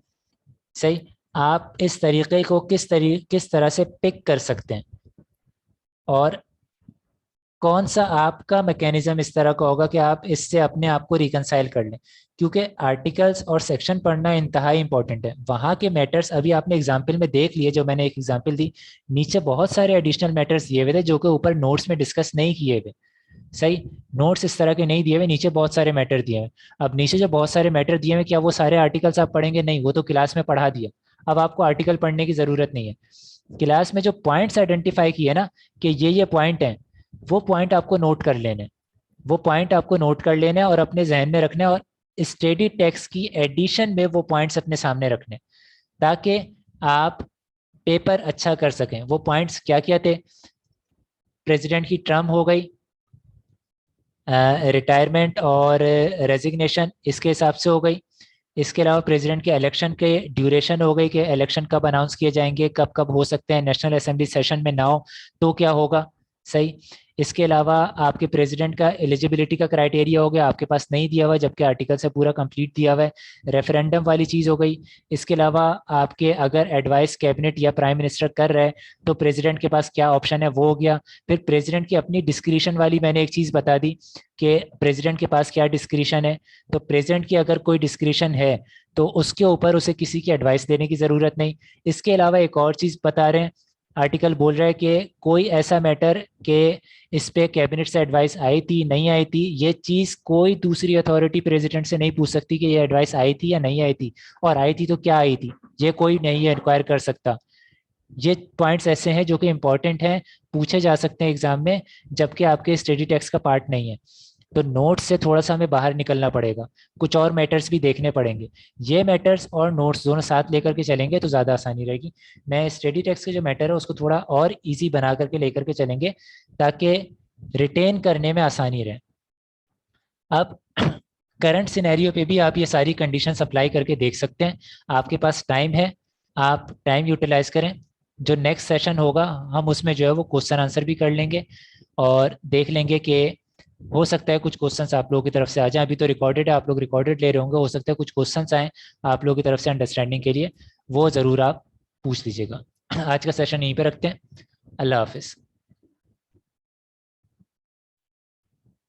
सही। आप इस तरीके को किस तरह से पिक कर सकते हैं, और कौन सा आपका मैकेनिज्म इस तरह का होगा कि आप इससे अपने आप को रिकनसाइल कर लें। क्योंकि आर्टिकल्स और सेक्शन पढ़ना इंतहाई इंपॉर्टेंट है। वहाँ के मैटर्स अभी आपने एग्जाम्पल में देख लिए, जो मैंने एक एग्जाम्पल दी, नीचे बहुत सारे एडिशनल मैटर्स दिए हुए थे जो कि ऊपर नोट्स में डिस्कस नहीं किए हुए, सही। नोट्स इस तरह के नहीं दिए हुए, नीचे बहुत सारे मैटर दिए हैं। अब नीचे जो बहुत सारे मैटर दिए हुए, क्या वो सारे आर्टिकल्स आप पढ़ेंगे? नहीं, वो तो क्लास में पढ़ा दिया। अब आपको आर्टिकल पढ़ने की जरूरत नहीं है। क्लास में जो पॉइंट्स आइडेंटिफाई किए ना कि ये पॉइंट हैं, वो पॉइंट आपको नोट कर लेने, वो पॉइंट आपको नोट कर लेने और अपने जहन में रखने, और स्टडी टेक्स्ट की एडिशन में वो पॉइंट्स अपने सामने रखने, ताकि आप पेपर अच्छा कर सकें। वो पॉइंट्स क्या क्या थे? प्रेसिडेंट की टर्म हो गई, रिटायरमेंट और रेजिग्नेशन इसके हिसाब से हो गई। इसके अलावा प्रेसिडेंट के इलेक्शन के ड्यूरेशन हो गई कि इलेक्शन कब अनाउंस किए जाएंगे, कब कब हो सकते हैं, नेशनल असेंबली सेशन में ना हो तो क्या होगा, सही। इसके अलावा आपके प्रेसिडेंट का एलिजिबिलिटी का क्राइटेरिया हो गया, आपके पास नहीं दिया हुआ जबकि आर्टिकल से पूरा कंप्लीट दिया हुआ है। रेफरेंडम वाली चीज़ हो गई। इसके अलावा आपके अगर एडवाइस कैबिनेट या प्राइम मिनिस्टर कर रहे हैं तो प्रेसिडेंट के पास क्या ऑप्शन है, वो हो गया। फिर प्रेसिडेंट की अपनी डिस्क्रिशन वाली मैंने एक चीज़ बता दी कि प्रेसिडेंट के पास क्या डिस्क्रिशन है। तो प्रेसिडेंट की अगर कोई डिस्क्रिशन है तो उसके ऊपर उसे किसी की एडवाइस देने की ज़रूरत नहीं। इसके अलावा एक और चीज़ बता रहे हैं, आर्टिकल बोल रहा है कि कोई ऐसा मैटर कि इस पे कैबिनेट से एडवाइस आई थी नहीं आई थी, ये चीज़ कोई दूसरी अथॉरिटी प्रेसिडेंट से नहीं पूछ सकती कि ये एडवाइस आई थी या नहीं आई थी, और आई थी तो क्या आई थी, ये कोई नहीं इंक्वायर कर सकता। ये पॉइंट्स ऐसे हैं जो कि इंपॉर्टेंट हैं, पूछे जा सकते हैं एग्जाम में, जबकि आपके स्टडी टेक्स्ट का पार्ट नहीं है। तो नोट्स से थोड़ा सा हमें बाहर निकलना पड़ेगा, कुछ और मैटर्स भी देखने पड़ेंगे। ये मैटर्स और नोट्स दोनों साथ लेकर के चलेंगे तो ज़्यादा आसानी रहेगी। मैं स्टडी टेक्स्ट के जो मैटर है उसको थोड़ा और इजी बना करके लेकर के चलेंगे, ताकि रिटेन करने में आसानी रहे। अब करंट सिनेरियो पे भी आप ये सारी कंडीशन अप्लाई करके देख सकते हैं। आपके पास टाइम है, आप टाइम यूटिलाइज करें। जो नेक्स्ट सेशन होगा हम उसमें जो है वो क्वेश्चन आंसर भी कर लेंगे, और देख लेंगे कि हो सकता है कुछ क्वेश्चंस आप लोगों की तरफ से आ जाएं। अभी तो रिकॉर्डेड है, आप लोग रिकॉर्डेड ले रहे होंगे, हो सकता है कुछ क्वेश्चंस आए आप लोगों की तरफ से अंडरस्टैंडिंग के लिए, वो ज़रूर आप पूछ लीजिएगा। आज का सेशन यहीं पे रखते हैं। अल्लाह हाफिज़।